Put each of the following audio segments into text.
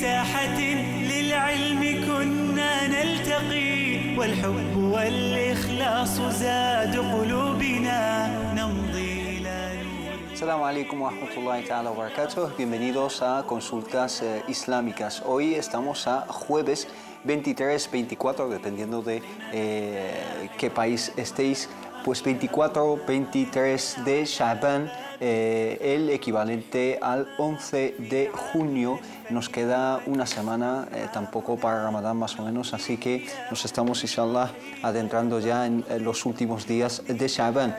ساحة للعلم كنا نلتقي والحب والإخلاص زاد قلوبنا نمضي إلى نور. Assalamu alaikum wa rahmatullahi ta'ala wa barakatuh. Bienvenidos a Consultas Islámicas. Hoy estamos a jueves 23, 24, dependiendo de qué país estéis. Pues 24, 23 de Sha'ban, el equivalente al 11 de junio. Nos queda una semana tampoco para Ramadán más o menos, así que nos estamos inshallah adentrando ya en los últimos días de Sha'ban.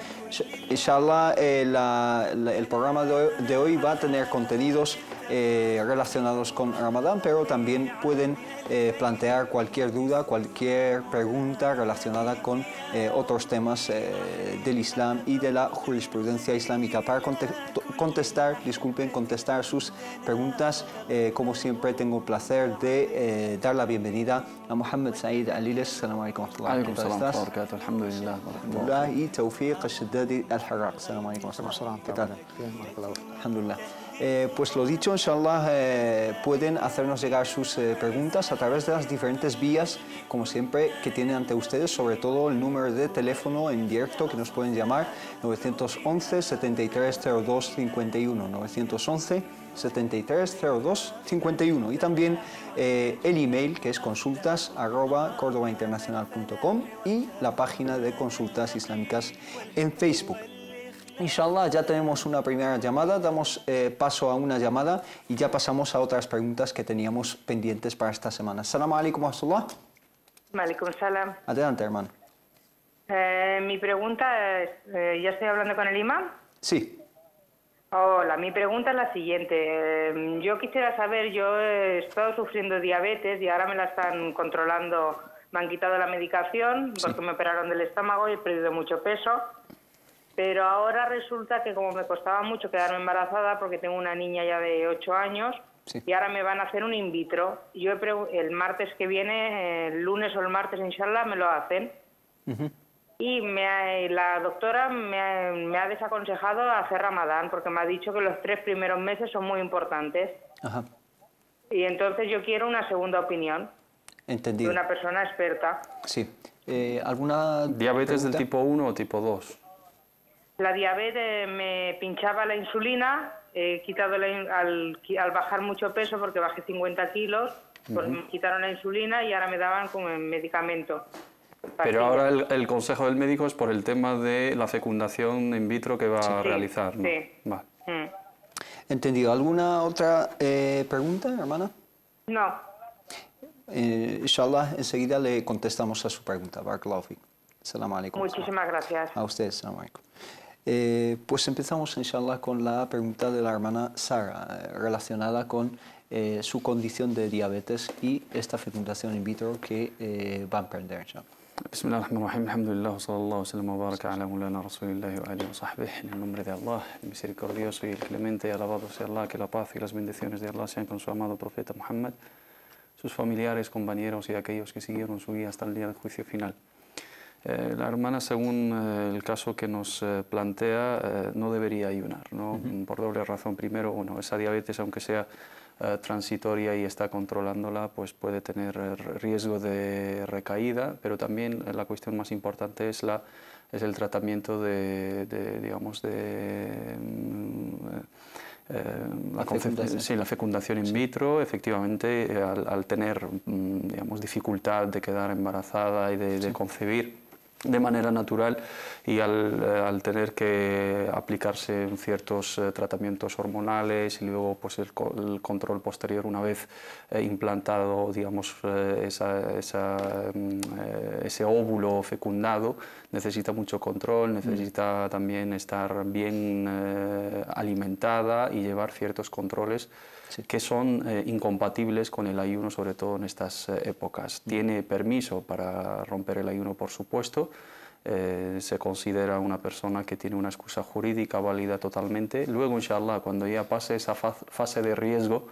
Inshallah el programa de hoy va a tener contenidos relacionados con Ramadán, pero también pueden plantear cualquier duda, cualquier pregunta relacionada con otros temas del Islam y de la jurisprudencia islámica. Para contestar sus preguntas, como siempre tengo el placer de dar la bienvenida a Mohammed Said Aliles. Assalamu alaikum wa rahmatullahi. ¿Cómo estás? Alhamdulillah. Y Tawfiq al-Shaddadi al-Harraq. Assalamu alaikum wa rahmatullahi. ¿Qué tal? Alhamdulillah. Pues lo dicho, inshallah, pueden hacernos llegar sus preguntas a través de las diferentes vías, como siempre, que tienen ante ustedes, sobre todo el número de teléfono en directo que nos pueden llamar, 911 7302 51, 911 7302 51, y también el email, que es consultas@cordobainternacional.com, y la página de Consultas Islámicas en Facebook. Inshallah, ya tenemos una primera llamada, damos paso a una llamada y ya pasamos a otras preguntas que teníamos pendientes para esta semana. Assalamu alaikum wa rahmatullah. Alaikum salam. Adelante, hermano. Mi pregunta es, ¿ya estoy hablando con el imán? Sí. Hola, mi pregunta es la siguiente. Yo quisiera saber, yo he estado sufriendo diabetes y ahora me la están controlando, me han quitado la medicación porque me operaron del estómago y he perdido mucho peso. Pero ahora resulta que como me costaba mucho quedarme embarazada porque tengo una niña ya de 8 años y ahora me van a hacer un in vitro. Yo el martes que viene, el lunes o el martes, inshallah, me lo hacen. Y la doctora me ha desaconsejado hacer Ramadán porque me ha dicho que los 3 primeros meses son muy importantes. Ajá. Y entonces yo quiero una segunda opinión. Entendido. De una persona experta. Sí. ¿Alguna ¿Diabetes pregunta? del tipo 1 o tipo 2? La diabetes me pinchaba la insulina, he quitado al bajar mucho peso porque bajé 50 kilos, pues me quitaron la insulina y ahora me daban como medicamento. Pero ahora el consejo del médico es por el tema de la fecundación in vitro que va a realizar, ¿no? Sí. Vale. Entendido. ¿Alguna otra pregunta, hermana? No. Inshallah, enseguida le contestamos a su pregunta. Barakallahu fik. Assalamu alaikum. Muchísimas gracias. A ustedes, assalamu alaikum. Pues empezamos, inshallah, con la pregunta de la hermana Sara, relacionada con su condición de diabetes y esta fecundación in vitro que va a emprender, inshallah. Bismillahirrahmanirrahim, alhamdulillah, sallallahu sallam wa baraka ala mulana rasulillahi wa alihi wa sahbihi. En el nombre de Allah, el misericordioso y el clemente, alabado sea Allah, que la paz y las bendiciones de Allah sean con su amado profeta Muhammad, sus familiares, compañeros y aquellos que siguieron su guía hasta el día del juicio final. La hermana, según el caso que nos plantea, no debería ayunar, ¿no? Por doble razón. Primero, bueno, esa diabetes, aunque sea transitoria y está controlándola, pues puede tener riesgo de recaída, pero también la cuestión más importante es el tratamiento la fecundación in vitro. Efectivamente, al tener digamos, dificultad de quedar embarazada y de concebir de manera natural, y al tener que aplicarse ciertos tratamientos hormonales y luego pues el control posterior una vez implantado, digamos, ese óvulo fecundado, necesita mucho control, necesita también estar bien alimentada y llevar ciertos controles que son incompatibles con el ayuno, sobre todo en estas épocas. Tiene permiso para romper el ayuno, por supuesto. Se considera una persona que tiene una excusa jurídica válida totalmente. Luego, inshallah, cuando ya pase esa fase de riesgo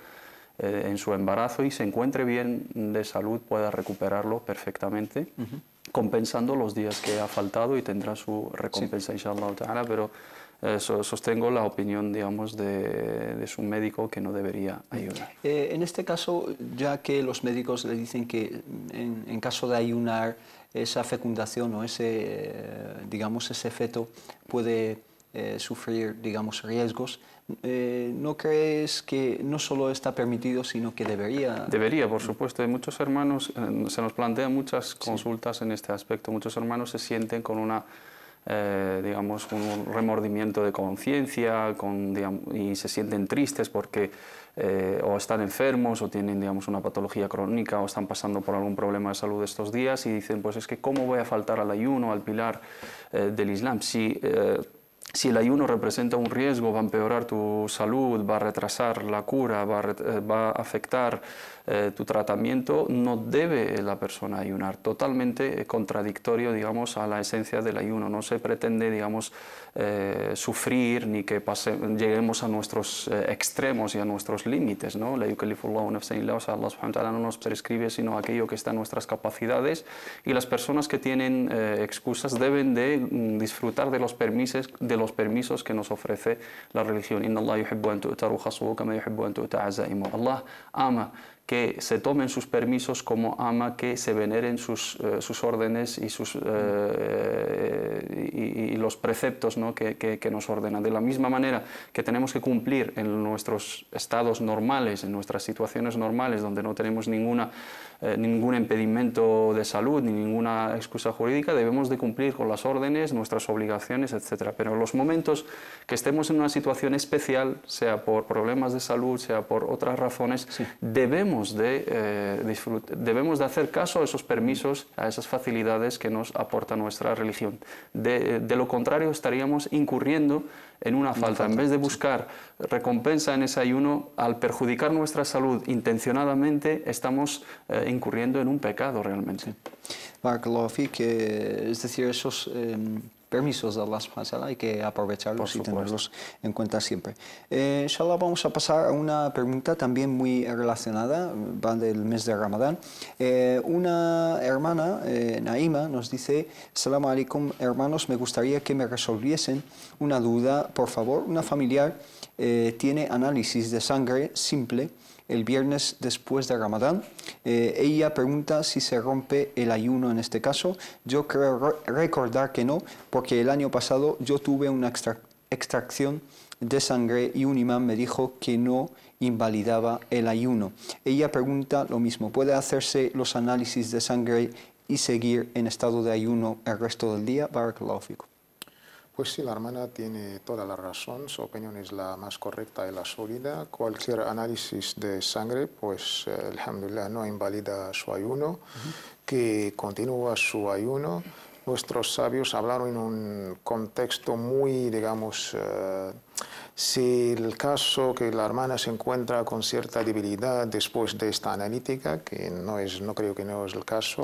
en su embarazo y se encuentre bien de salud, pueda recuperarlo perfectamente, compensando los días que ha faltado, y tendrá su recompensa, inshallah ta'ala. Pero sostengo la opinión, digamos, de su médico, que no debería ayunar. En este caso, ya que los médicos le dicen que en caso de ayunar, esa fecundación o digamos, ese feto puede sufrir, digamos, riesgos, ¿no crees que no solo está permitido, sino que debería? Debería, por supuesto. Hay muchos hermanos, se nos plantean muchas consultas en este aspecto. Muchos hermanos se sienten con digamos, un remordimiento de conciencia y se sienten tristes porque o están enfermos o tienen, digamos, una patología crónica o están pasando por algún problema de salud estos días y dicen, pues es que ¿cómo voy a faltar al ayuno, al pilar del Islam? Si el ayuno representa un riesgo, va a empeorar tu salud, va a retrasar la cura, va a afectar tu tratamiento, no debe la persona ayunar. Totalmente contradictorio, digamos, a la esencia del ayuno. No se pretende, digamos, sufrir ni que lleguemos a nuestros extremos y a nuestros límites, ¿no? La yukallifullahu nafsan illa wus'aha. Allah subhanahu wa ta'ala no nos prescribe sino aquello que está en nuestras capacidades, y las personas que tienen excusas deben de disfrutar de los permisos que nos ofrece la religión. Inna Allah yuhibbu an tu'ta rukhasuhu kama yuhibbu an tu'ta azaimuhu. Allah ama que se tomen sus permisos como ama que se veneren sus órdenes y los preceptos, ¿no?, que nos ordenan. De la misma manera que tenemos que cumplir en nuestros estados normales, en nuestras situaciones normales, donde no tenemos ningún impedimento de salud ni ninguna excusa jurídica, debemos de cumplir con las órdenes, nuestras obligaciones, etc. Pero en los momentos que estemos en una situación especial, sea por problemas de salud, sea por otras razones, debemos de hacer caso a esos permisos, a esas facilidades que nos aporta nuestra religión. De lo contrario, estaríamos incurriendo en una falta. En vez de buscar recompensa en ese ayuno, al perjudicar nuestra salud intencionadamente, estamos incurriendo en un pecado realmente. Barakallahu fik, es decir, esos permisos de Allah subhanahu wa ta'ala hay que aprovecharlos y tenerlos en cuenta siempre. Inshallah, vamos a pasar a una pregunta también muy relacionada, va del mes de Ramadán. Una hermana, Naima, nos dice: Assalamu alaikum, hermanos, me gustaría que me resolviesen una duda, por favor. Una familiar tiene análisis de sangre simple el viernes después de Ramadán. Ella pregunta si se rompe el ayuno en este caso. Yo creo recordar que no, porque el año pasado yo tuve una extracción de sangre y un imán me dijo que no invalidaba el ayuno. Ella pregunta lo mismo: ¿puede hacerse los análisis de sangre y seguir en estado de ayuno el resto del día? Barakallahu fikum. Pues sí, la hermana tiene toda la razón, su opinión es la más correcta y la sólida. Cualquier análisis de sangre, pues alhamdulillah, no invalida su ayuno, que continúa su ayuno. Nuestros sabios hablaron en un contexto muy, digamos, si el caso que la hermana se encuentra con cierta debilidad después de esta analítica, que no creo que no es el caso,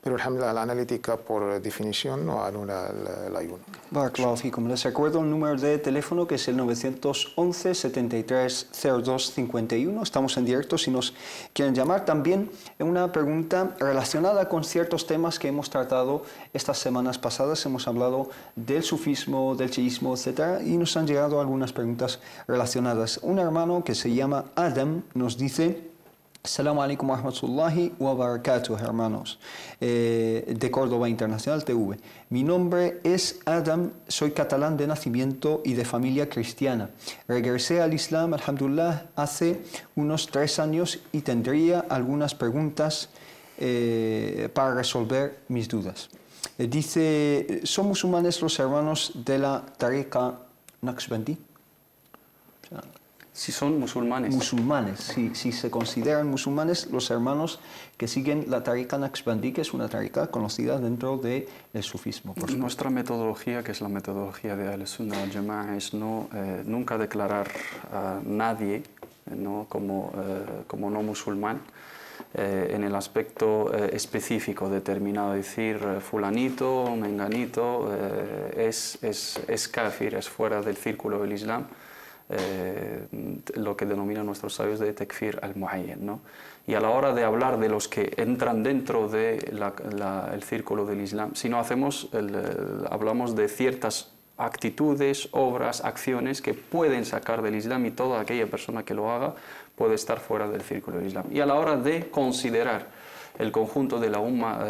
pero alhamdulillah, la analítica por definición no anula el ayuno. Barakallahu fikum. Les recuerdo el número de teléfono, que es el 911 73 02 51. Estamos en directo si nos quieren llamar. También una pregunta relacionada con ciertos temas que hemos tratado estas semanas pasadas. Hemos hablado del sufismo, del chiismo, etc. Y nos han llegado algunas preguntas relacionadas. Un hermano que se llama Adam nos dice: Assalamu alaikum wa rahmatullahi wa barakatuh, hermanos, de Córdoba Internacional TV. Mi nombre es Adam, soy catalán de nacimiento y de familia cristiana. Regresé al Islam, alhamdulillah, hace unos 3 años y tendría algunas preguntas para resolver mis dudas. Dice: ¿son musulmanes los hermanos de la Tariqa Naqshbandi? Si son musulmanes. Musulmanes, sí, si se consideran musulmanes los hermanos que siguen la Tariqa Naqshbandi, que es una tariqa conocida dentro del sufismo. Nuestra metodología, que es la metodología de Ahl-Sunnah wal Jama'a, es nunca declarar a nadie como no musulmán en el aspecto específico determinado, decir fulanito, menganito es kafir, es fuera del círculo del Islam. Lo que denominan nuestros sabios de tekfir al-muayyan, ¿no? Y a la hora de hablar de los que entran dentro del círculo del Islam, si no hablamos de ciertas actitudes, obras, acciones que pueden sacar del Islam, y toda aquella persona que lo haga puede estar fuera del círculo del Islam. Y a la hora de considerar el conjunto de la umma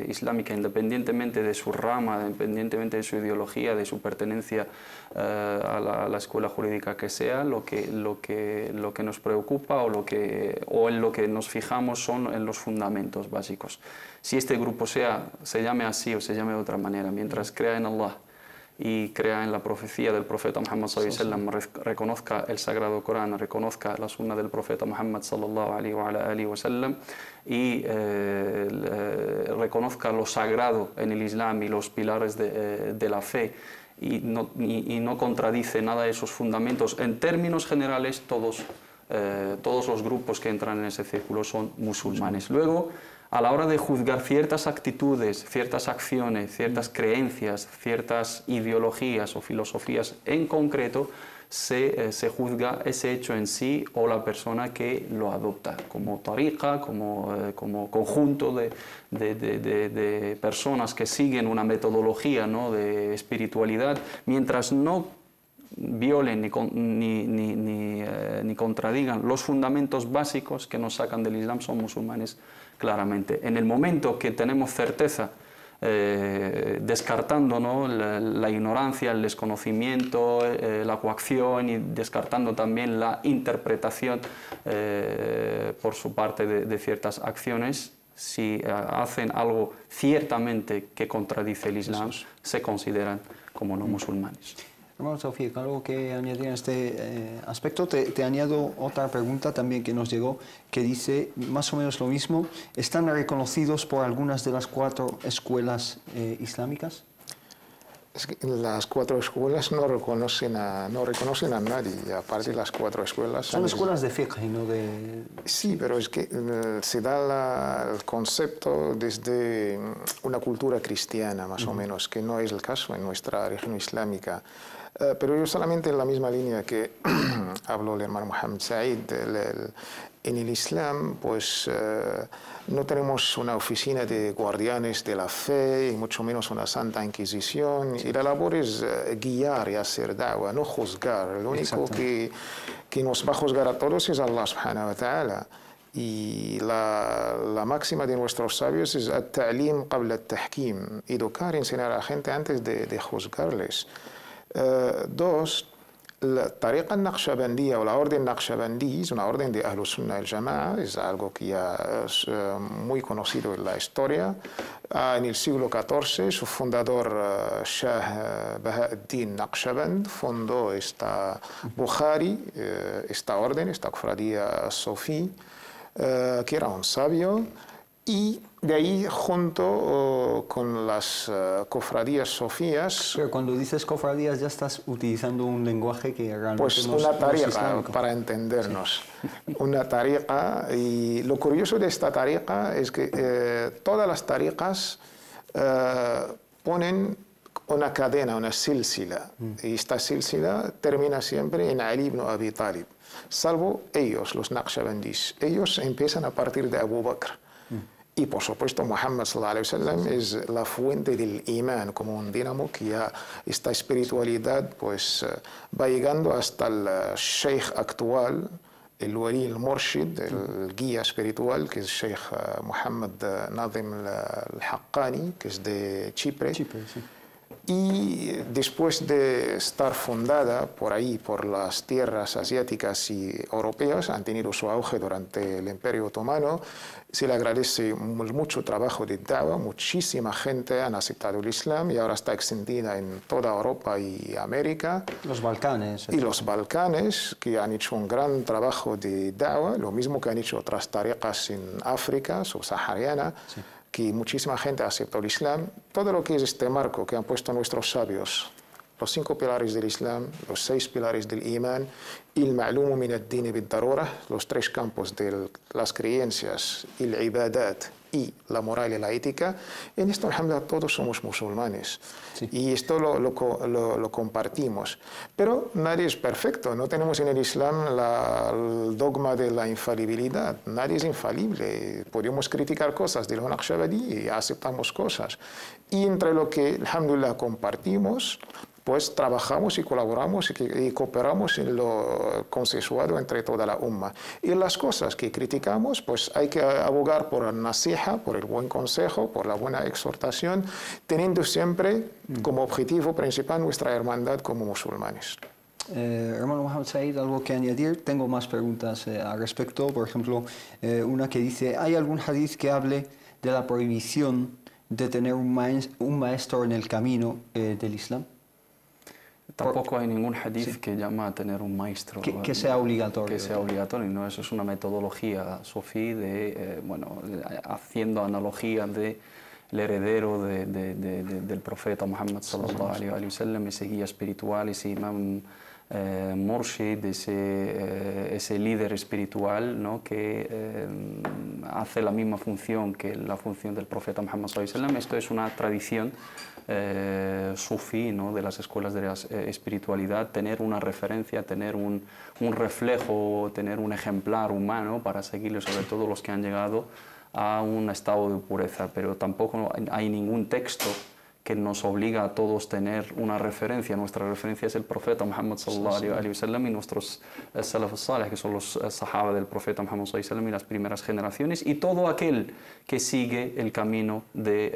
islámica, independientemente de su rama, independientemente de su ideología, de su pertenencia a la escuela jurídica que sea, lo que nos preocupa o en lo que nos fijamos son en los fundamentos básicos. Si este grupo se llame así o se llame de otra manera, mientras crea en Allah y crea en la profecía del profeta Muhammad sallallahu alaihi wasallam, reconozca el sagrado Corán, reconozca la sunna del profeta Muhammad sallallahu alaihi wasallam y reconozca lo sagrado en el Islam y los pilares de la fe, y no contradice nada de esos fundamentos, en términos generales todos los grupos que entran en ese círculo son musulmanes. Luego, a la hora de juzgar ciertas actitudes, ciertas acciones, ciertas creencias, ciertas ideologías o filosofías en concreto, se juzga ese hecho en sí o la persona que lo adopta, como tariqa, como conjunto de personas que siguen una metodología, ¿no?, de espiritualidad, mientras no violen ni contradigan los fundamentos básicos que nos sacan del Islam, son musulmanes claramente. En el momento que tenemos certeza, descartando, ¿no?, la ignorancia, el desconocimiento, la coacción, y descartando también la interpretación por su parte de ciertas acciones, si hacen algo ciertamente que contradice el Islam, se consideran como no musulmanes. Hermano Tawfiq, algo que añadir en este aspecto. Te añado otra pregunta también que nos llegó, que dice más o menos lo mismo. ¿Están reconocidos por algunas de las 4 escuelas islámicas? Es que las 4 escuelas no reconocen a nadie, aparte de las 4 escuelas. Son escuelas de fiqh y no de... Sí, pero es que se da el concepto desde una cultura cristiana, más o menos, que no es el caso en nuestra región islámica. Pero yo solamente en la misma línea que habló el hermano Mohammed Said, en el Islam, pues no tenemos una oficina de guardianes de la fe, y mucho menos una santa inquisición, y la labor es guiar y hacer da'wah, no juzgar. Lo único que nos va a juzgar a todos es Allah subhanahu wa ta'ala. Y la máxima de nuestros sabios es at-ta'lim qabla at-tahkim, educar, enseñar a la gente antes de juzgarles. 2, la tariqa naqshbandiyya o la orden naqshbandí es una orden de Ahlus Sunnah al Jama'a, es algo que ya es muy conocido en la historia. En el siglo XIV, su fundador Shah Baha'u'ddin Naqshband fundó esta Bukhari, esta orden, esta cofradía sofí, que era un sabio. Y de ahí, junto con las cofradías sofías... Pero cuando dices cofradías ya estás utilizando un lenguaje que realmente pues no es una tariqa, islámico. para entendernos. Sí. Una tariqa, y lo curioso de esta tariqa es que todas las tariqas ponen una cadena, una silsila, y esta silsila termina siempre en Ali ibn Abi Talib, salvo ellos, los naqshbandis. Ellos empiezan a partir de Abu Bakr. Y por supuesto Muhammad sallallahu alaihi wasallam es la fuente del imán, como un dínamo que ya esta espiritualidad pues va llegando hasta el sheikh actual, el wali, el murshid, el guía espiritual, que es Sheikh Muhammad Nazim al-Haqqani, que es de Chipre. Sí. Y después de estar fundada por ahí, por las tierras asiáticas y europeas, han tenido su auge durante el Imperio Otomano. Se le agradece mucho trabajo de da'wah, muchísima gente han aceptado el Islam y ahora está extendida en toda Europa y América. Los Balcanes. Y los Balcanes, que han hecho un gran trabajo de da'wah, lo mismo que han hecho otras tariqas en África, subsahariana. Sí. Que muchísima gente aceptó el Islam. Todo lo que es este marco que han puesto nuestros sabios, los 5 pilares del Islam, los 6 pilares del Imán, y el ma'lumu min ad-din bid-darura, los 3 campos de las creencias, el ibadat y la moral y la ética. En esto, alhamdulillah, todos somos musulmanes. Sí. Y esto lo compartimos. Pero nadie es perfecto. No tenemos en el Islam el dogma de la infalibilidad. Nadie es infalible. Podemos criticar cosas de los Naqshbandí y aceptamos cosas. Y entre lo que, alhamdulillah, compartimos, pues trabajamos y colaboramos y cooperamos en lo consensuado entre toda la umma. Y las cosas que criticamos, pues hay que abogar por el nasiha, por el buen consejo, por la buena exhortación, teniendo siempre como objetivo principal nuestra hermandad como musulmanes. Hermano Mohamed Said, ¿algo que añadir? Tengo más preguntas al respecto. Por ejemplo, una que dice, ¿hay algún hadith que hable de la prohibición de tener un maestro en el camino del Islam? Tampoco hay ningún hadith que llama a tener un maestro. Que sea obligatorio. Que sea obligatorio, ¿no? Eso es una metodología sufí de, haciendo analogía de el heredero del profeta Muhammad sallallahu alaihi wa sallam, ese guía espiritual, ese imam murshid, ese líder espiritual, ¿no? Que hace la misma función que la función del profeta Muhammad sallallahu alaihi wa sallam. Esto es una tradición sufí, ¿no? De las escuelas de la espiritualidad, tener una referencia, tener un reflejo, tener un ejemplar humano para seguirle, sobre todo los que han llegado a un estado de pureza, pero tampoco hay ningún texto que nos obliga a todos tener una referencia. Nuestra referencia es el profeta Muhammad sallallahu alaihi wa sallam y nuestros salaf salih, que son los sahaba del profeta Muhammad sallallahu alaihi wa sallam y las primeras generaciones, y todo aquel que sigue el camino del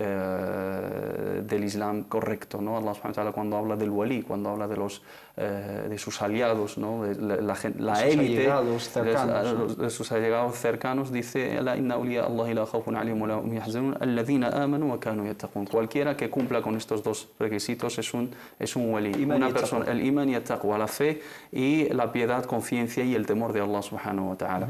Islam correcto, ¿no? Allah subhanahu wa ta'ala, cuando habla del wali, cuando habla de sus aliados, ¿no? De la élite, de sus allegados cercanos, dice: inna awliya Allahi la khawfun alayhim wa la hum yahzanun alladhina amanu wa kanu yattaqun. Cualquiera que cumpla con estos dos requisitos es un wali, una persona, el iman y el taqwa, la fe y la piedad, conciencia y el temor de Allah subhanahu wa ta'ala.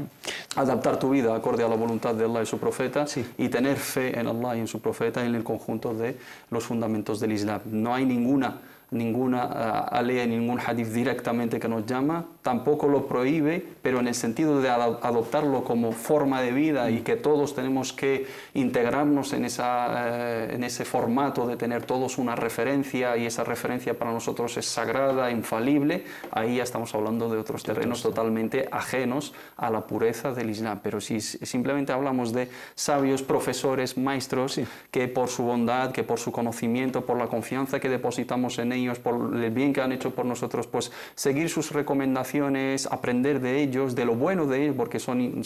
Adaptar tu vida acorde a la voluntad de Allah y su profeta, y tener fe en Allah y en su profeta y en el conjunto de los fundamentos del Islam. No hay ninguna alea, ningún hadith directamente que nos llama, tampoco lo prohíbe, pero en el sentido de adoptarlo como forma de vida y que todos tenemos que integrarnos en ese formato de tener todos una referencia, y esa referencia para nosotros es sagrada, infalible. Ahí ya estamos hablando de otros terrenos totalmente ajenos a la pureza del Islam. Pero si simplemente hablamos de sabios, profesores, maestros, que por su bondad, que por su conocimiento, por la confianza que depositamos en ellos, por el bien que han hecho por nosotros, pues seguir sus recomendaciones, aprender de ellos, de lo bueno de ellos, porque son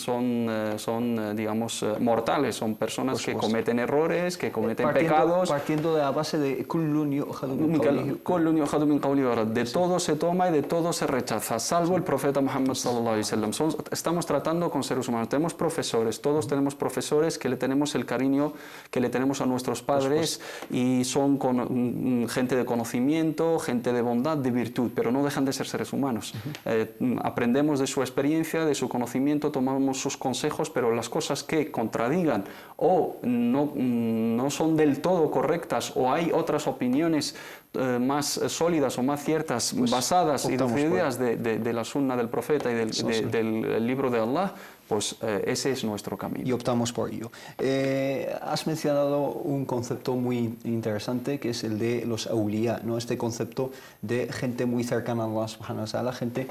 digamos, mortales, son personas que cometen errores, que cometen pecados. Partiendo de la base de de todo se toma y de todo se rechaza, salvo el profeta Muhammad sallallahu alaihi wa sallam. Estamos tratando con seres humanos, tenemos profesores, todos tenemos profesores que le tenemos el cariño que le tenemos a nuestros padres, y son gente de conocimiento, gente de bondad, de virtud, pero no dejan de ser seres humanos. Aprendemos de su experiencia, de su conocimiento, tomamos sus consejos, pero las cosas que contradigan o no son del todo correctas, o hay otras opiniones más sólidas o más ciertas, basadas y decididas de la sunna del profeta y del libro de Allah, pues ese es nuestro camino. Y optamos por ello. Has mencionado un concepto muy interesante, que es el de los awliya, ¿no? Este concepto de gente muy cercana a Allah subhanahu wa ta'ala, gente,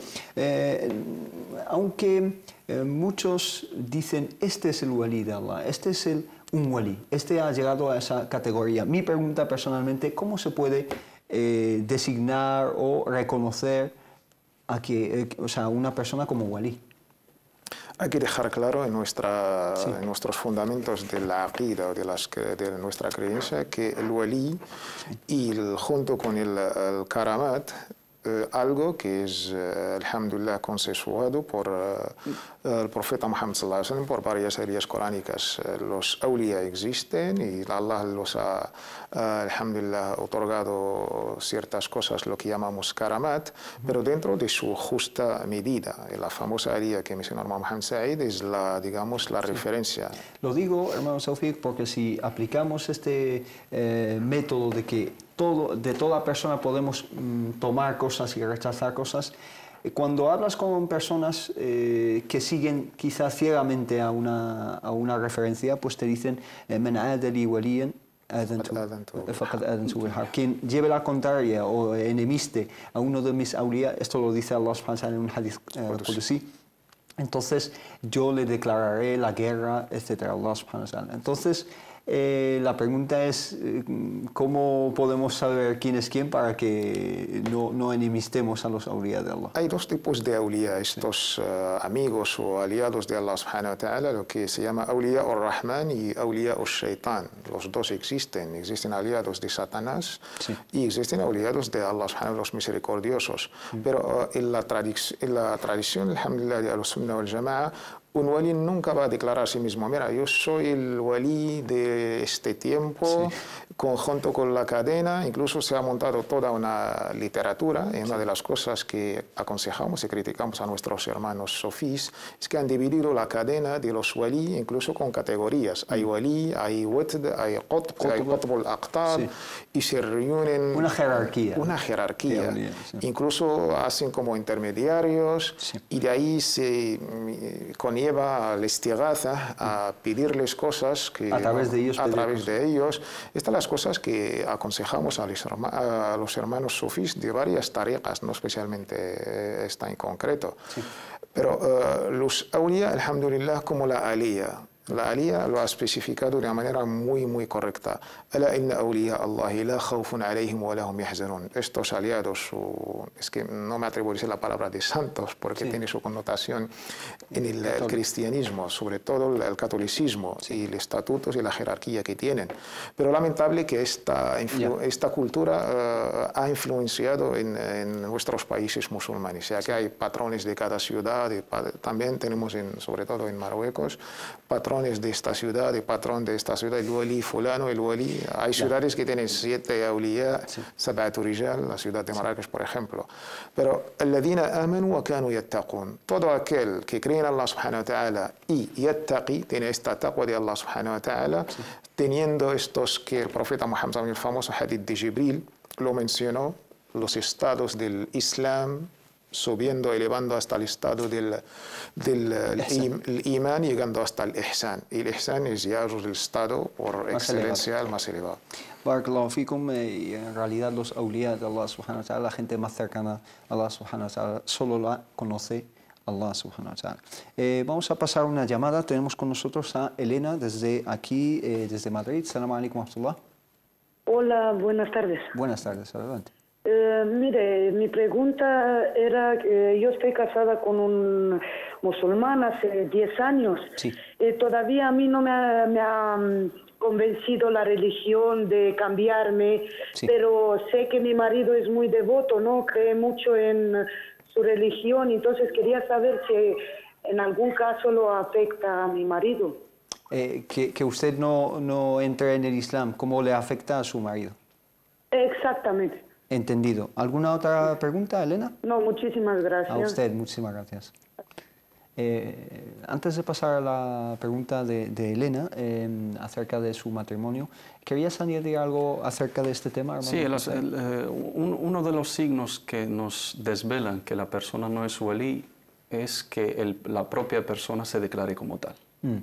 aunque muchos dicen, este es el wali de Allah, este es un wali, este ha llegado a esa categoría. Mi pregunta personalmente, ¿cómo se puede designar o reconocer a una persona como wali? Hay que dejar claro en nuestros fundamentos de la aqida, de nuestra creencia, que el wali y junto con el karamat, algo que es, alhamdulillah, consensuado por el profeta Muhammad sallallahu alaihi wa sallam, por varias áreas coránicas. Los awliya existen y Allah los ha, alhamdulillah, otorgado ciertas cosas, lo que llamamos karamat, pero dentro de su justa medida. Y la famosa área que mencionó Mohamed Said es digamos, la referencia. Lo digo, hermano Tawfiq, porque si aplicamos este método de que de toda persona podemos tomar cosas y rechazar cosas, cuando hablas con personas que siguen quizás ciegamente a una referencia, pues te dicen "Man adali waliyan faqad adantu bil harb". Quien lleve la contraria o enemiste a uno de mis awliya, esto lo dice Allah subhanahu wa ta'ala en un hadith qudsi, entonces yo le declararé la guerra, etc. Allah subhanahu wa ta'ala. Entonces, La pregunta es, ¿cómo podemos saber quién es quién para que no enemistemos a los awliya de Allah? Hay dos tipos de awliya, estos amigos o aliados de Allah subhanahu wa ta'ala, lo que se llama awliya al-Rahman y awliya al-Shaytan. Los dos existen aliados de Satanás y existen aliados de Allah subhanahu wa ta'ala, los misericordiosos. Pero en la tradición, alhamdulillah, de al-Sunnah wal-Jama'a, un wali nunca va a declarar a sí mismo, mira, yo soy el wali de este tiempo, junto con la cadena. Incluso se ha montado toda una literatura. Y una de las cosas que aconsejamos y criticamos a nuestros hermanos sofís es que han dividido la cadena de los wali incluso con categorías. Hay wali, hay wetd, hay qutb, hay qutb al-aqtab, y se reúnen... Una jerarquía. Una jerarquía. Incluso hacen como intermediarios, y de ahí se conlleva al istighatha, a pedirles cosas que... A través de ellos. Estas las cosas que aconsejamos a los hermanos sufís de varias tariqas, no especialmente esta en concreto. Pero los awliya, alhamdulillah, como la aliyah. La aliyah lo ha especificado de una manera muy correcta. Ala inna awliya Allahi la khawfun alayhim wa lahum yahzanun. Estos aliados, es que no me atrevo a decir la palabra de santos porque tiene su connotación en el cristianismo, sobre todo el catolicismo y los estatutos y la jerarquía que tienen. Pero lamentable que esta cultura ha influenciado en nuestros países musulmanes. O sea que hay patrones de cada ciudad, también tenemos sobre todo en Marruecos, patrones de esta ciudad, el patrón de esta ciudad, el wali fulano, el wali. Hay ciudades que tienen 7 awliya, 7 rijal, la ciudad de Marrakech, por ejemplo. Pero alladhina amanu wa kanu yattaqun. Todo aquel que cree en Allah subhanahu wa ta'ala y yattaqi, tiene esta taqwa de Allah subhanahu wa ta'ala, teniendo estos que el profeta Muhammad, el famoso hadith de Jibril, lo mencionó, los estados del Islam, subiendo, elevando hasta el estado del imán, llegando hasta el ihsan. Y el ihsan es ya el estado por excelencia el más elevado. Barakallahu fikum, y en realidad los awliya de Allah subhanahu wa ta'ala, la gente más cercana a Allah subhanahu wa ta'ala, solo la conoce Allah subhanahu wa ta'ala. Vamos a pasar una llamada. Tenemos con nosotros a Elena desde aquí, desde Madrid. Salam alaikum wa rahmatullah. Hola, buenas tardes. Buenas tardes, adelante. Mire, mi pregunta era que yo estoy casada con un musulmán hace 10 años. Sí. Todavía a mí no me ha convencido la religión de cambiarme, pero sé que mi marido es muy devoto, ¿no? Cree mucho en su religión, entonces quería saber si en algún caso lo afecta a mi marido. Que usted no entre en el Islam, ¿cómo le afecta a su marido? Exactamente. Entendido. ¿Alguna otra pregunta, Elena? No, muchísimas gracias. A usted, muchísimas gracias. Antes de pasar a la pregunta de Elena acerca de su matrimonio, ¿querías añadir algo acerca de este tema, hermano? Sí, uno de los signos que nos desvelan que la persona no es walí es que la propia persona se declare como tal.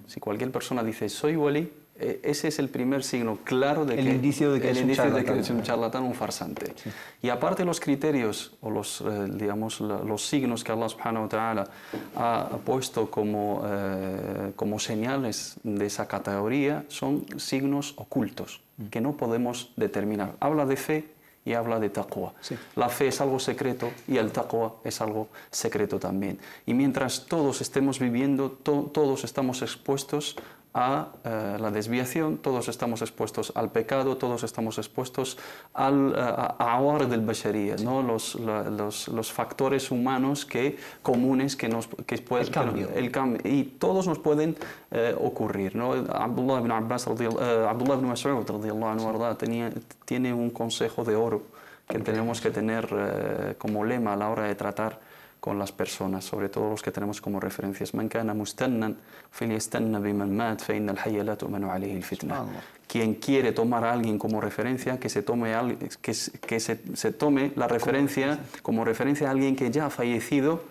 Si cualquier persona dice, soy walí, ese es el primer signo claro de que es un charlatán, un farsante. Sí. Y aparte los criterios o los signos que Allah subhanahu wa ta'ala ha puesto como señales de esa categoría son signos ocultos que no podemos determinar. Habla de fe y habla de taqwa. Sí. La fe es algo secreto y el taqwa es algo secreto también. Y mientras todos estemos viviendo, todos estamos expuestos a la desviación, todos estamos expuestos al pecado, todos estamos expuestos a awar del basharía, ¿no? Los factores humanos comunes que pueden el cambio y todos nos pueden ocurrir, ¿no? Abdullah ibn Mas'ud radiyallahu anhu tiene un consejo de oro que tenemos que tener como lema a la hora de tratar con las personas, sobre todo los que tenemos como referencias. Man kana mustannan falyastanna biman mat fa inna al-hayya la tu'manu alayhi al-fitna. Quien quiere tomar a alguien como referencia, que se tome la referencia como referencia a alguien que ya ha fallecido,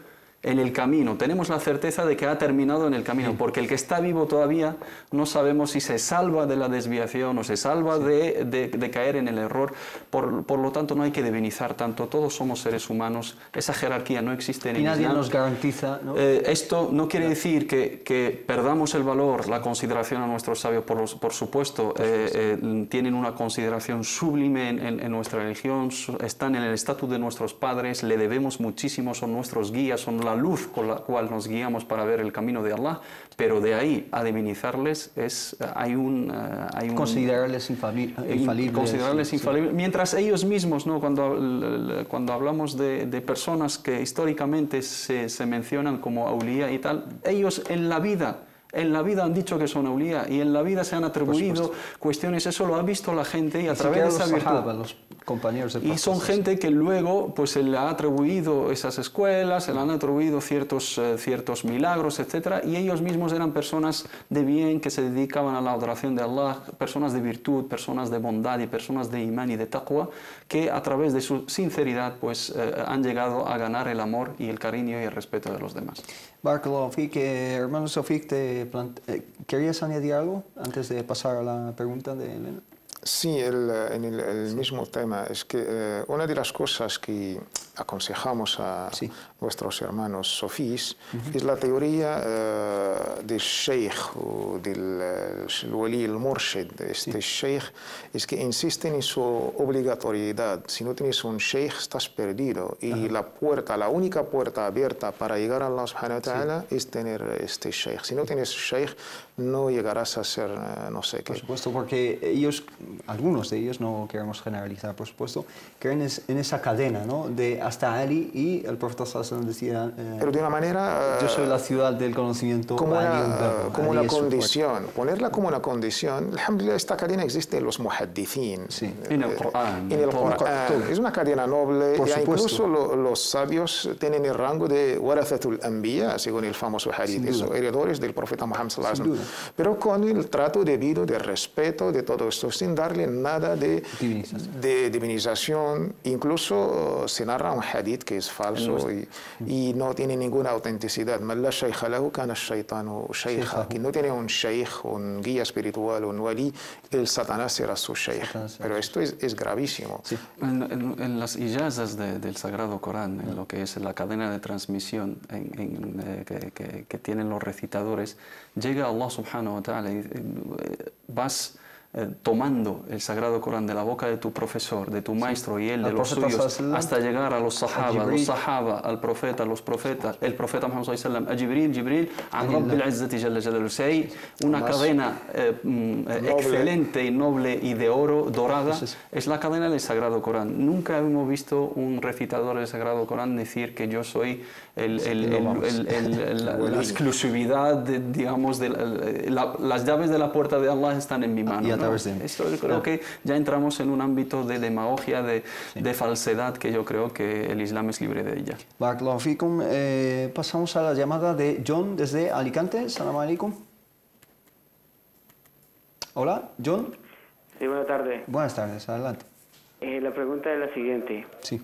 en el camino, tenemos la certeza de que ha terminado en el camino, porque el que está vivo todavía no sabemos si se salva de la desviación o se salva de caer en el error, por lo tanto no hay que divinizar tanto, todos somos seres humanos, esa jerarquía no existe en el Islam. Y nadie nos garantiza, ¿no? Esto no quiere decir que perdamos el valor, la consideración a nuestros sabios, por supuesto, tienen una consideración sublime en nuestra religión, están en el estatus de nuestros padres, le debemos muchísimo, son nuestros guías, son la luz con la cual nos guiamos para ver el camino de Allah, pero de ahí a divinizarles hay un considerarles infalibles. Considerarles infalibles. Mientras ellos mismos, ¿no? Cuando hablamos de personas que históricamente se mencionan como aulía y tal, ellos en la vida han dicho que son aulía y en la vida se han atribuido cuestiones, eso lo ha visto la gente y a través de esa virtud. Los compañeros y son gente que luego pues se le ha atribuido esas escuelas, se le han atribuido ciertos milagros, etcétera, y ellos mismos eran personas de bien que se dedicaban a la adoración de Allah, personas de virtud, personas de bondad y personas de imán y de taqwa, que a través de su sinceridad pues han llegado a ganar el amor y el cariño y el respeto de los demás. Barakallahu Fik, hermano Sofik, ¿querías añadir algo antes de pasar a la pregunta de Elena? Sí, en el mismo tema. Es que una de las cosas que aconsejamos a nuestros hermanos sofís es la teoría del sheikh o del wali, el murshid. Este sheikh es que insisten en su obligatoriedad. Si no tienes un sheikh, estás perdido. Y la única puerta abierta para llegar a Allah subhanahu wa ta'ala es tener este sheikh. Si no tienes sheikh, no llegarás a ser no sé qué. Por supuesto, porque algunos de ellos, no queremos generalizar, por supuesto, creen en esa cadena, ¿no? De hasta Ali, y el profeta sallallahu decía, pero de una manera, yo soy la ciudad del conocimiento, como una condición, ponerla como una condición. Alhamdulillah, esta cadena existe en los muhaddithin, en el Corán, es una cadena noble, y incluso los sabios tienen el rango de warathatul anbiya, según el famoso hadith, heredores del profeta Muhammad sallallahu alaihi wasallam, pero con el trato debido de respeto de todo esto, sin darle nada de divinización. Incluso se narra un hadith que es falso y no tiene ninguna autenticidad. Que no tiene un sheikh, un guía espiritual, un wali, el Satanás será su sheikh. Pero esto es gravísimo. Sí. En las ijazas del Sagrado Corán, en lo que es la cadena de transmisión que tienen los recitadores, llega Allah subhanahu wa ta'ala y vas tomando el Sagrado Corán de la boca de tu profesor, de tu maestro y él de los suyos, hasta llegar a los sahaba, al profeta, los profetas, el profeta Muhammad sallallahu alaihi wasallam, a Jibril, an Rabbil Izzati Jalla Jalaluhu. Si hay una cadena excelente y noble y de oro, dorada, es la cadena del Sagrado Corán. Nunca hemos visto un recitador del Sagrado Corán decir que yo soy la exclusividad, digamos, las llaves de la puerta de Allah están en mi mano. Esto yo creo que ya entramos en un ámbito de demagogia, de falsedad, que yo creo que el Islam es libre de ella. Barakallahu fikum. Pasamos a la llamada de John desde Alicante. Salam alaikum. Hola, John. Sí, buenas tardes. Buenas tardes, adelante. La pregunta es la siguiente. Sí.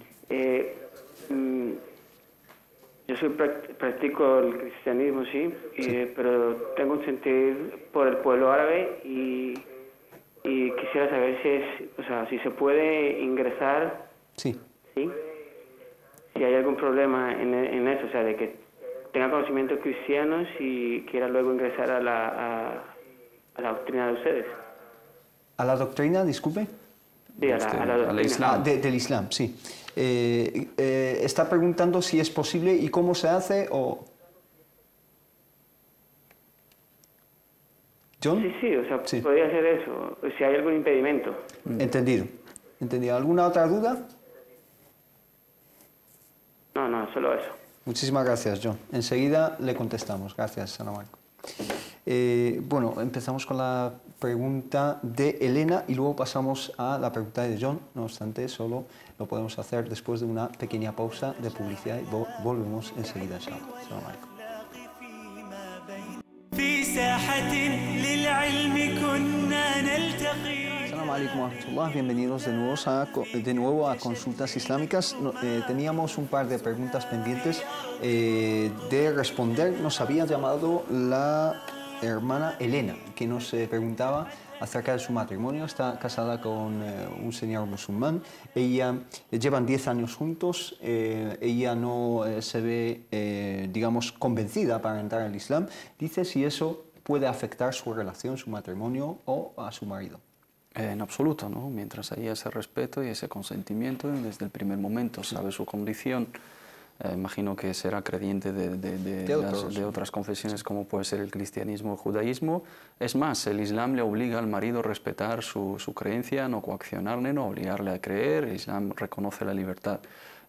Yo practico el cristianismo, sí. Pero tengo un sentir por el pueblo árabe y quisiera saber si se puede ingresar. Sí. ¿Sí? Si hay algún problema en eso, o sea, de que tenga conocimientos cristianos y quiera luego ingresar a la doctrina de ustedes. ¿A la doctrina, disculpe? Sí, a la doctrina. Islam. Del Islam, sí. Está preguntando si es posible y cómo se hace o... ¿John? Sí, o sea, podría hacer eso, si hay algún impedimento. Entendido. ¿Alguna otra duda? No, solo eso. Muchísimas gracias, John. Enseguida le contestamos. Gracias, Ana Marco. Bueno, empezamos con la pregunta de Elena y luego pasamos a la pregunta de John. No obstante, solo lo podemos hacer después de una pequeña pausa de publicidad y volvemos enseguida. Salam alaikum. Assalamu alaikum wa rahmatullah. Bienvenidos de nuevo a Consultas Islámicas. Teníamos un par de preguntas pendientes de responder nos había llamado la hermana Elena, que nos preguntaba acerca de su matrimonio. Está casada con un señor musulmán. Ella llevan 10 años juntos. Ella no se ve, digamos, convencida para entrar al Islam. Dice si eso puede afectar su relación, su matrimonio o a su marido. En absoluto, ¿no? Mientras haya ese respeto y ese consentimiento desde el primer momento, sabe su condición. Imagino que será creyente de otras confesiones como puede ser el cristianismo o el judaísmo. Es más, el Islam le obliga al marido a respetar su creencia, no coaccionarle, no obligarle a creer. El Islam reconoce la libertad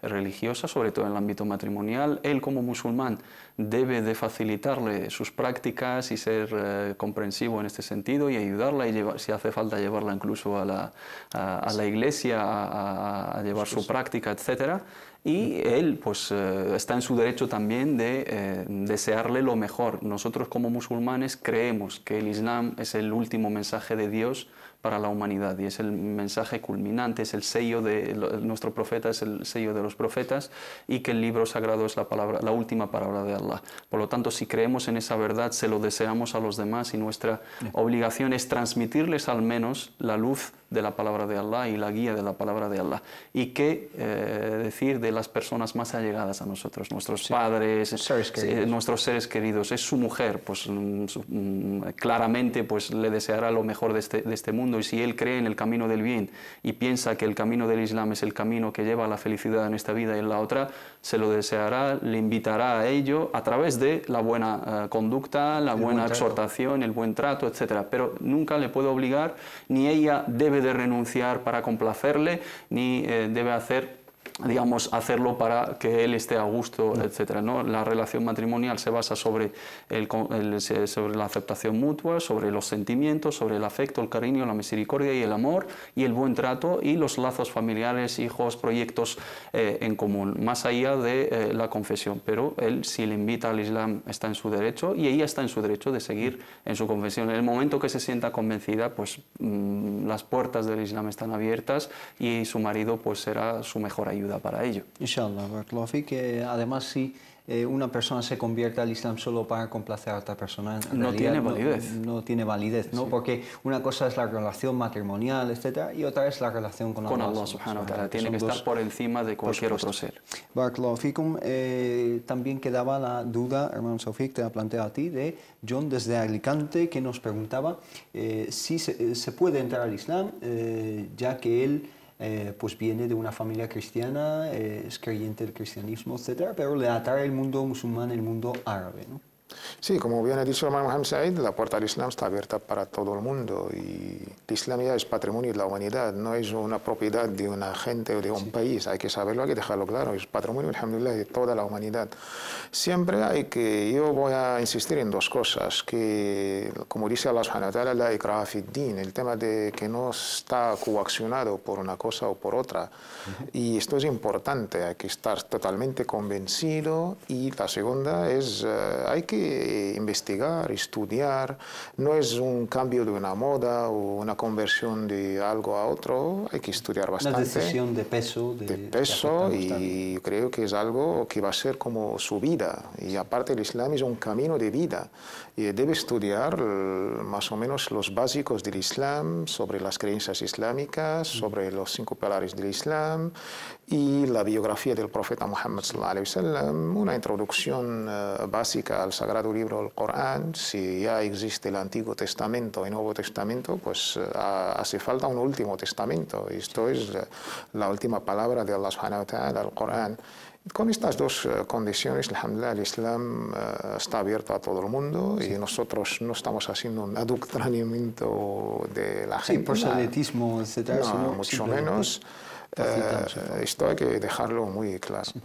religiosa, sobre todo en el ámbito matrimonial. Él como musulmán debe de facilitarle sus prácticas y ser comprensivo en este sentido y ayudarla y si hace falta llevarla incluso a la iglesia a llevar su práctica, etcétera. Y él pues está en su derecho también de desearle lo mejor. Nosotros como musulmanes creemos que el Islam es el último mensaje de Dios para la humanidad y es el mensaje culminante, es el sello de nuestro profeta, es el sello de los profetas y que el libro sagrado es la última palabra de Allah. Por lo tanto, si creemos en esa verdad, se lo deseamos a los demás y nuestra obligación es transmitirles al menos la luz de la palabra de Allah y la guía de la palabra de Allah. Y qué decir de las personas más allegadas a nosotros, nuestros padres, nuestros seres queridos. Es su mujer, pues claramente pues le deseará lo mejor de este mundo, y si él cree en el camino del bien y piensa que el camino del Islam es el camino que lleva a la felicidad en esta vida y en la otra, se lo deseará, le invitará a ello a través de la buena conducta, la buena exhortación, el buen trato, etc. Pero nunca le puede obligar, ni ella debe de renunciar para complacerle, ni debe hacerlo para que él esté a gusto, etcétera, ¿no? La relación matrimonial se basa sobre la aceptación mutua, sobre los sentimientos, sobre el afecto, el cariño, la misericordia y el amor y el buen trato y los lazos familiares, hijos, proyectos en común, más allá de la confesión. Pero él, si le invita al Islam, está en su derecho y ella está en su derecho de seguir en su confesión. En el momento que se sienta convencida, pues las puertas del Islam están abiertas y su marido pues será su mejor ayuda para ello. Inshallah, barakallahu fik. Además, si una persona se convierte al Islam solo para complacer a otra persona, no tiene validez. No tiene validez, ¿no? Sí. Porque una cosa es la relación matrimonial, etcétera, y otra es la relación con Allah subhanahu wa ta'ala. Tiene que estar por encima de cualquier otro ser. Barakallahu fikum. También quedaba la duda, hermano Sofik, te la planteo a ti, de John desde Alicante, que nos preguntaba si se puede entrar al Islam, ya que él pues viene de una familia cristiana, es creyente del cristianismo, etc., pero le atrae el mundo musulmán, el mundo árabe, ¿no? Sí, como bien ha dicho el hermano Mohammed Said, la puerta al Islam está abierta para todo el mundo y el Islam ya es patrimonio de la humanidad, no es una propiedad de una gente o de un país, hay que saberlo, hay que dejarlo claro, es patrimonio, alhamdulillah, de toda la humanidad. Siempre yo voy a insistir en dos cosas, que como dice Allah subhanahu wa ta'ala, la ikraha fi din, el tema de que no está coaccionado por una cosa o por otra, y esto es importante, hay que estar totalmente convencido, y la segunda es, hay que investigar, estudiar, no es un cambio de una moda o una conversión de algo a otro, hay que estudiar bastante. Una decisión de peso. De peso, y creo que es algo que va a ser como su vida, y aparte el Islam es un camino de vida, y debe estudiar más o menos los básicos del Islam, sobre las creencias islámicas, sobre los 5 pilares del Islam, y la biografía del profeta Muhammad sallallahu alaihi wasallam, una introducción básica al Sagrado Libro del Corán. Si ya existe el Antiguo Testamento y Nuevo Testamento, pues hace falta un último testamento. Esto es la última palabra de Allah subhanahu wa ta'ala, el Corán. Con estas dos condiciones, alhamdulillah, el Islam está abierto a todo el mundo y nosotros no estamos haciendo un adoctrinamiento de la gente. Sí, proselitismo, etc. No, mucho menos. Esto hay que dejarlo muy claro. Sí.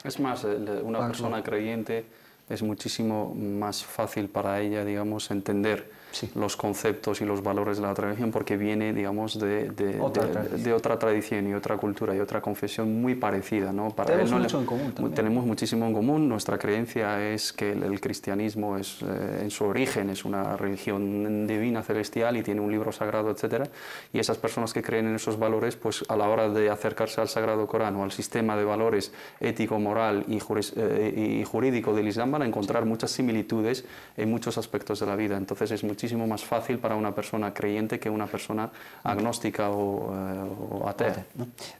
Es más, una persona creyente es muchísimo más fácil para ella, digamos, entender los conceptos y los valores de la otra religión, porque viene, digamos, de otra tradición y otra cultura y otra confesión muy parecida, ¿no? Para tenemos él, mucho en común también. Tenemos muchísimo en común. Nuestra creencia es que el cristianismo es, en su origen, es una religión divina, celestial, y tiene un libro sagrado, etcétera. Y esas personas que creen en esos valores, pues a la hora de acercarse al Sagrado Corán o al sistema de valores ético, moral y jurídico del Islam, van a encontrar muchas similitudes en muchos aspectos de la vida. Entonces es muchísimo más fácil para una persona creyente que una persona agnóstica o atea.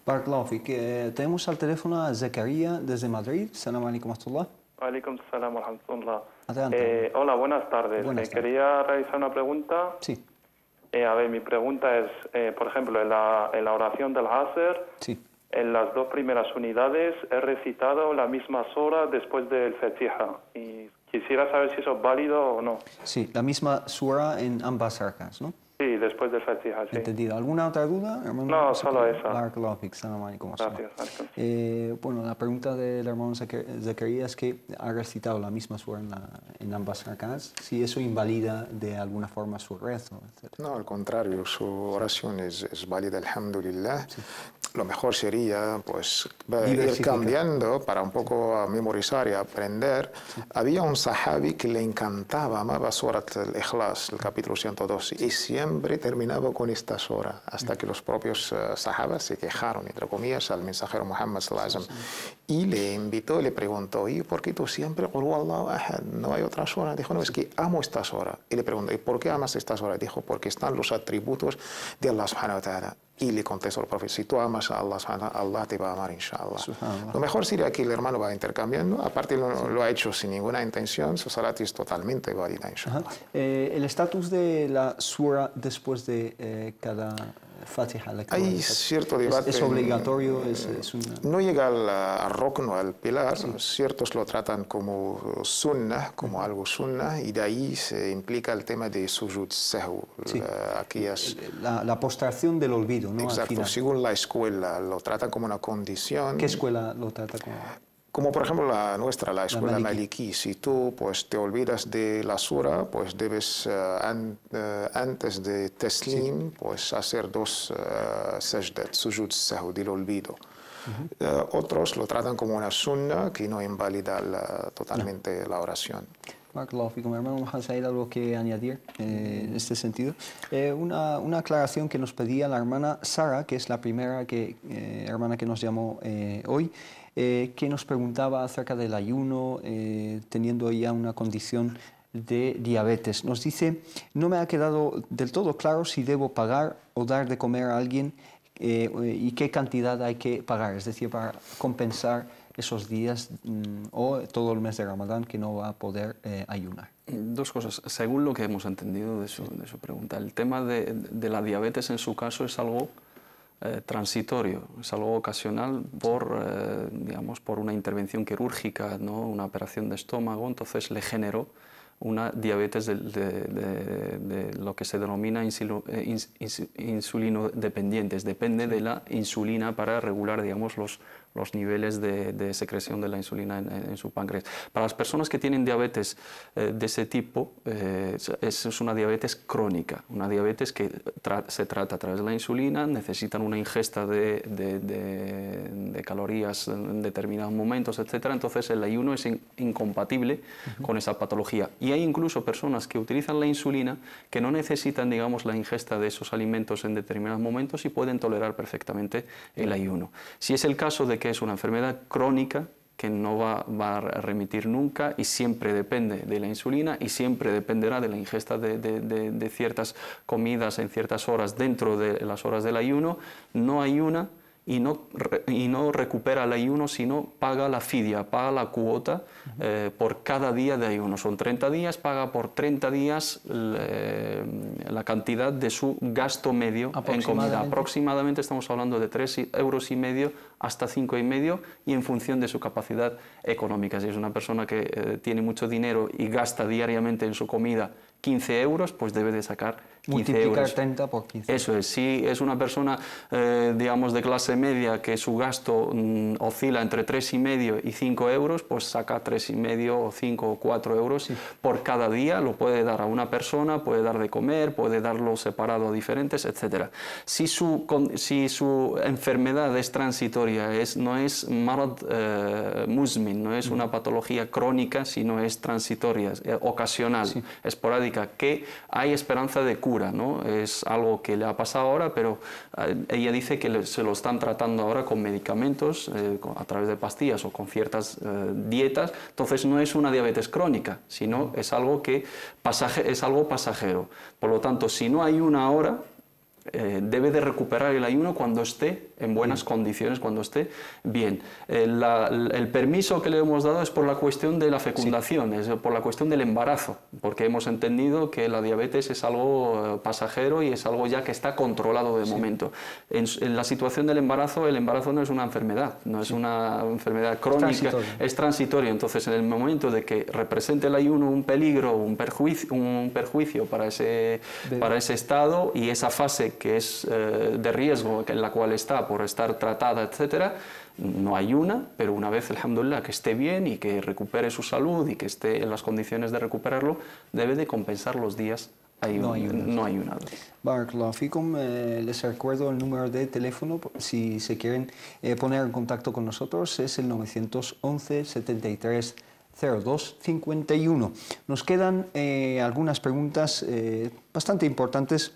Barakallahu fik. Tenemos al teléfono a Zakaria desde Madrid. Salam alaikum wa rahmatullah. Alaikum salam wa rahmatullah. Adelante. Hola, buenas tardes. Buenas tardes. Quería realizar una pregunta. Sí. A ver, mi pregunta es, por ejemplo, en la oración del Asr, Sí. en las 2 primeras unidades he recitado la misma sura después del Fatiha. Y quisiera saber si eso es válido o no. Sí, la misma sura en ambas arcas, ¿no? Sí, después del Fatiha, sí. ¿Entendido? ¿Alguna otra duda, hermano? No, solo esa. Barakallahu fik. Salam alaikum wa rahmatullah. Gracias. Bueno, la pregunta del hermano Zakaria es que ha recitado la misma sura en ambas arcas, si eso invalida de alguna forma su rezo, etc. No, al contrario, su oración es válida, alhamdulillah. Sí. Lo mejor sería pues ir cambiando para un poco memorizar y aprender. Sí. Había un sahabi que le encantaba, amaba Surat al-Ikhlas, el capítulo 102, y siempre terminaba con esta sura, hasta que los propios sahabas se quejaron, entre comillas, al mensajero Muhammad sallallahu alaihi wasallam, y le invitó y le preguntó, ¿y por qué tú siempre, Qul huwallahu ahad, no hay otra sura? Dijo, no, es que amo esta sura. Y le preguntó, ¿y por qué amas esta sura? Dijo, porque están los atributos de Allah subhanahu wa ta'ala. Y le contestó el profeta, si tú amas a Allah, Allah te va a amar, inshallah. Lo mejor sería que el hermano va intercambiando, aparte lo ha hecho sin ninguna intención, su salat es totalmente válida, inshallah. El estatus de la sura después de cada Fatiha. Hay cierto debate. ¿Es obligatorio? No llega al rokno, al pilar. Sí. Ciertos lo tratan como sunnah, como algo sunnah, y de ahí se implica el tema de sujud sahw. Sí. La postración del olvido, ¿no? Exacto. Según la escuela, lo tratan como una condición. ¿Qué escuela lo trata como? Como por ejemplo la nuestra, la escuela Maliki. Si tú pues, te olvidas de la sura, pues debes antes de taslim pues, hacer 2 sajdat, sujud sahw, del olvido. Otros lo tratan como una sunna que no invalida totalmente la oración. Barakallahu fikum, hermano, ¿hay algo que añadir en este sentido? Una aclaración que nos pedía la hermana Sara, que es la primera hermana que nos llamó hoy, que nos preguntaba acerca del ayuno, teniendo ya una condición de diabetes. Nos dice, no me ha quedado del todo claro si debo pagar o dar de comer a alguien y qué cantidad hay que pagar, es decir, para compensar esos días o todo el mes de Ramadán que no va a poder ayunar. 2 cosas. Según lo que hemos entendido de su pregunta, el tema de la diabetes en su caso es algo transitorio, es algo ocasional digamos, por una intervención quirúrgica, ¿no? Una operación de estómago, entonces le generó una diabetes de lo que se denomina insulino dependientes. Depende de la insulina para regular, digamos, los niveles de secreción de la insulina en su páncreas. Para las personas que tienen diabetes de ese tipo, es una diabetes crónica, una diabetes que se trata a través de la insulina, necesitan una ingesta de calorías en determinados momentos, etc. Entonces el ayuno es incompatible con esa patología. Y hay incluso personas que utilizan la insulina que no necesitan, digamos, la ingesta de esos alimentos en determinados momentos y pueden tolerar perfectamente el ayuno. Si es el caso de que es una enfermedad crónica que no va a remitir nunca y siempre depende de la insulina y siempre dependerá de la ingesta de ciertas comidas en ciertas horas dentro de las horas del ayuno, no ayuna y no recupera el ayuno, sino paga la fidia, paga la cuota por cada día de ayuno. Son 30 días, paga por 30 días la cantidad de su gasto medio en comida. Aproximadamente estamos hablando de 3,5 euros hasta 5,5 y en función de su capacidad económica. Si es una persona que tiene mucho dinero y gasta diariamente en su comida 15 euros, pues debe de sacar 15 Multiplicar euros. 30 por 15. Eso es, si es una persona, digamos, de clase media que su gasto oscila entre 3,5 y 5 euros, pues saca 3,5 o 5 o 4 euros por cada día, lo puede dar a una persona, puede dar de comer, puede darlo separado a diferentes, etc. Si su enfermedad es transitoria, no es marad muzmin, no es una patología crónica, sino es transitoria, ocasional, esporádica, que hay esperanza de cura, ¿no? Es algo que le ha pasado ahora, pero ella dice que se lo están tratando ahora con medicamentos, a través de pastillas o con ciertas dietas. Entonces no es una diabetes crónica, sino es algo pasajero. Por lo tanto, si no ayuna ahora, debe de recuperar el ayuno cuando esté en buenas condiciones, cuando esté bien. El permiso que le hemos dado es por la cuestión de la fecundación, es por la cuestión del embarazo, porque hemos entendido que la diabetes es algo pasajero y es algo ya que está controlado de momento. En la situación del embarazo, el embarazo no es una enfermedad, no es una enfermedad crónica, es transitoria. Entonces, en el momento de que represente el ayuno un peligro, un perjuicio para ese estado y esa fase que es de riesgo en la cual está por estar tratada, etcétera, no ayuna, pero una vez, alhamdulillah, que esté bien y que recupere su salud y que esté en las condiciones de recuperarlo, debe de compensar los días no ayunados. Barakallahu fikum. Les recuerdo el número de teléfono, si se quieren poner en contacto con nosotros, es el 911 73 02 51. Nos quedan algunas preguntas bastante importantes,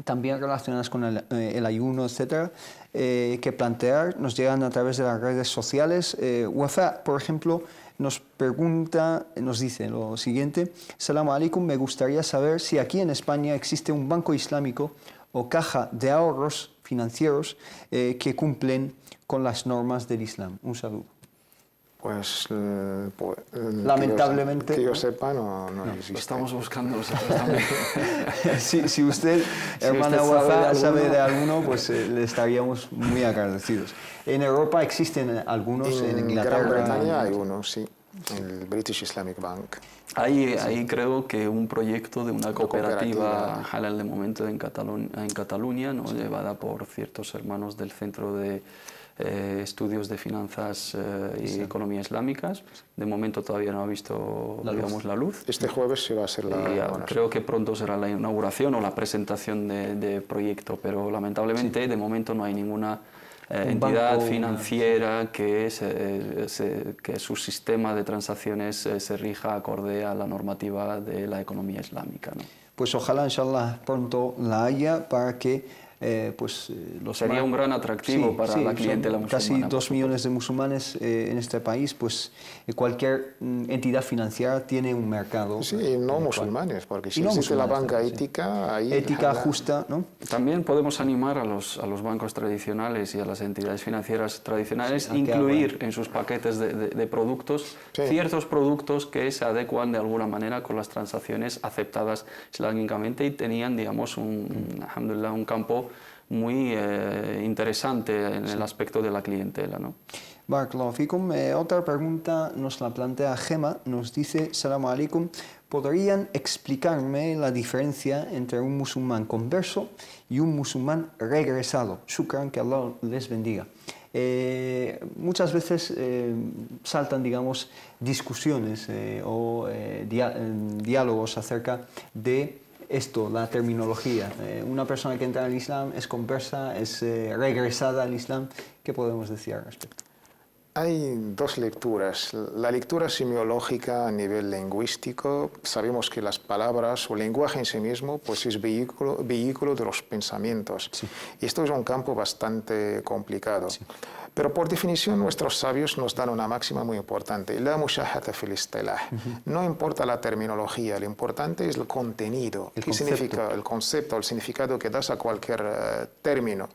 también relacionadas con el ayuno, etcétera, que plantear. Nos llegan a través de las redes sociales. Wafa, por ejemplo, nos dice lo siguiente: Salamu alaikum, me gustaría saber si aquí en España existe un banco islámico o caja de ahorros financieros que cumplen con las normas del Islam. Un saludo. Pues lamentablemente que yo sepa no existe. Lo estamos buscando nosotros también. si usted, hermana Wafa, sabe de alguno, pues le estaríamos muy agradecidos. En Europa existen algunos, en Inglaterra. En Gran Bretaña hay uno, sí, el British Islamic Bank. Ahí creo que un proyecto de una cooperativa halal de momento en Cataluña, ¿no? Llevada por ciertos hermanos del Centro de Estudios de Finanzas y Economía Islámicas. De momento todavía no ha visto la luz. Este jueves se va a hacer creo que pronto será la inauguración o la presentación de proyecto, pero lamentablemente de momento no hay ninguna entidad financiera que su sistema de transacciones se rija acorde a la normativa de la economía islámica, ¿no? Pues ojalá, inshallah, pronto la haya para que sería un gran atractivo para la clientela musulmana. Casi 2 millones de musulmanes en este país, pues cualquier entidad financiera tiene un mercado. Sí, y no musulmanes, porque si existe la banca ética, ahí... Ética justa, ¿no? También podemos animar a los bancos tradicionales y a las entidades financieras tradicionales incluir en sus paquetes de productos ciertos productos que se adecuan de alguna manera con las transacciones aceptadas islámicamente y tenían, digamos, alhamdulillah, un campo muy interesante en el aspecto de la clientela, ¿no? Barakallahu fikum. Otra pregunta nos la plantea Gema, nos dice: Salamu alaikum, ¿podrían explicarme la diferencia entre un musulmán converso y un musulmán regresado? Shukran, que Allah les bendiga. Muchas veces saltan, digamos, discusiones o diálogos acerca de esto, la terminología. Una persona que entra al Islam es conversa, es regresada al Islam. ¿Qué podemos decir al respecto? Hay dos lecturas. La lectura semiológica a nivel lingüístico, sabemos que las palabras o el lenguaje en sí mismo pues es vehículo de los pensamientos. Sí. Y esto es un campo bastante complicado. Sí. Pero por definición nuestros sabios nos dan una máxima muy importante: la mushahata fil istilah. No importa la terminología, lo importante es el contenido. ¿Qué significa el concepto, el significado que das a cualquier término?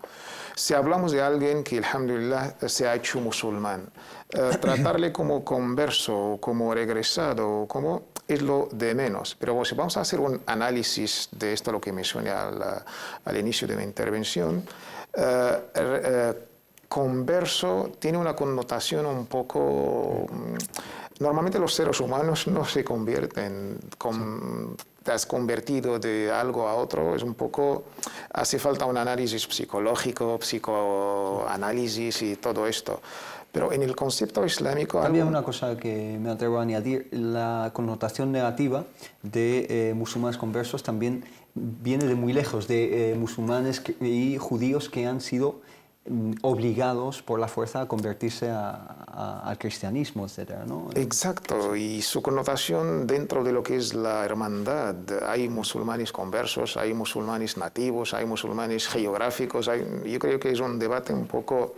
Si hablamos de alguien que, alhamdulillah, se ha hecho musulmán, tratarle como converso, como regresado, como es lo de menos. Pero si vamos a hacer un análisis de esto, lo que mencioné al inicio de mi intervención, converso tiene una connotación un poco normalmente los seres humanos no se convierten, te has convertido de algo a otro, es un poco, hace falta un análisis psicológico, psicoanálisis y todo esto. Pero en el concepto islámico... También una cosa que me atrevo a añadir, la connotación negativa de musulmanes conversos también viene de muy lejos, de musulmanes y judíos que han sido obligados por la fuerza a convertirse al cristianismo, etc., ¿no? Exacto, y su connotación dentro de lo que es la hermandad. Hay musulmanes conversos, hay musulmanes nativos, hay musulmanes geográficos. Yo creo que es un debate un poco...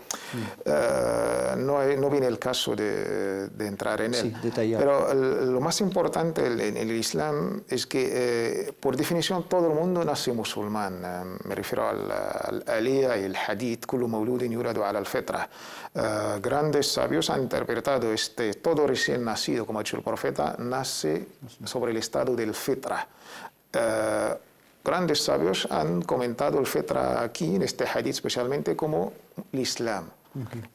no viene el caso de entrar en él. Sí, detallado. Pero lo más importante en el Islam es que, por definición, todo el mundo nace musulmán. Me refiero al aliyah y el hadith, grandes sabios han interpretado todo recién nacido, como ha dicho el profeta, nace sobre el estado del fitra. Grandes sabios han comentado el fitra aquí, en este hadith especialmente, como el Islam.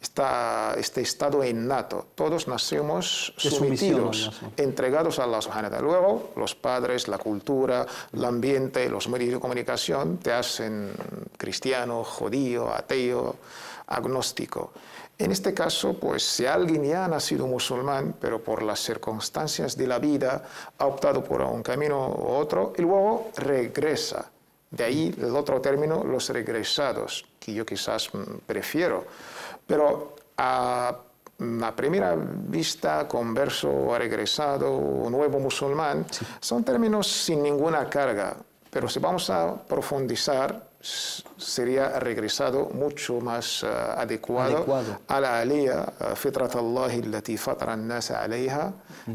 Este estado innato. Todos nacemos sometidos, entregados a Allah subhanahu wa ta'ala. Luego, los padres, la cultura, el ambiente, los medios de comunicación te hacen cristiano, judío, ateo, agnóstico. En este caso, pues si alguien ya ha nacido musulmán, pero por las circunstancias de la vida ha optado por un camino u otro, y luego regresa. De ahí el otro término, los regresados, que yo quizás prefiero. Pero a primera vista, converso, regresado, nuevo musulmán, son términos sin ninguna carga. Pero si vamos a profundizar, sería regresado mucho más adecuado a la aliyah, fitrat Allah allati fatara an-nas alayha,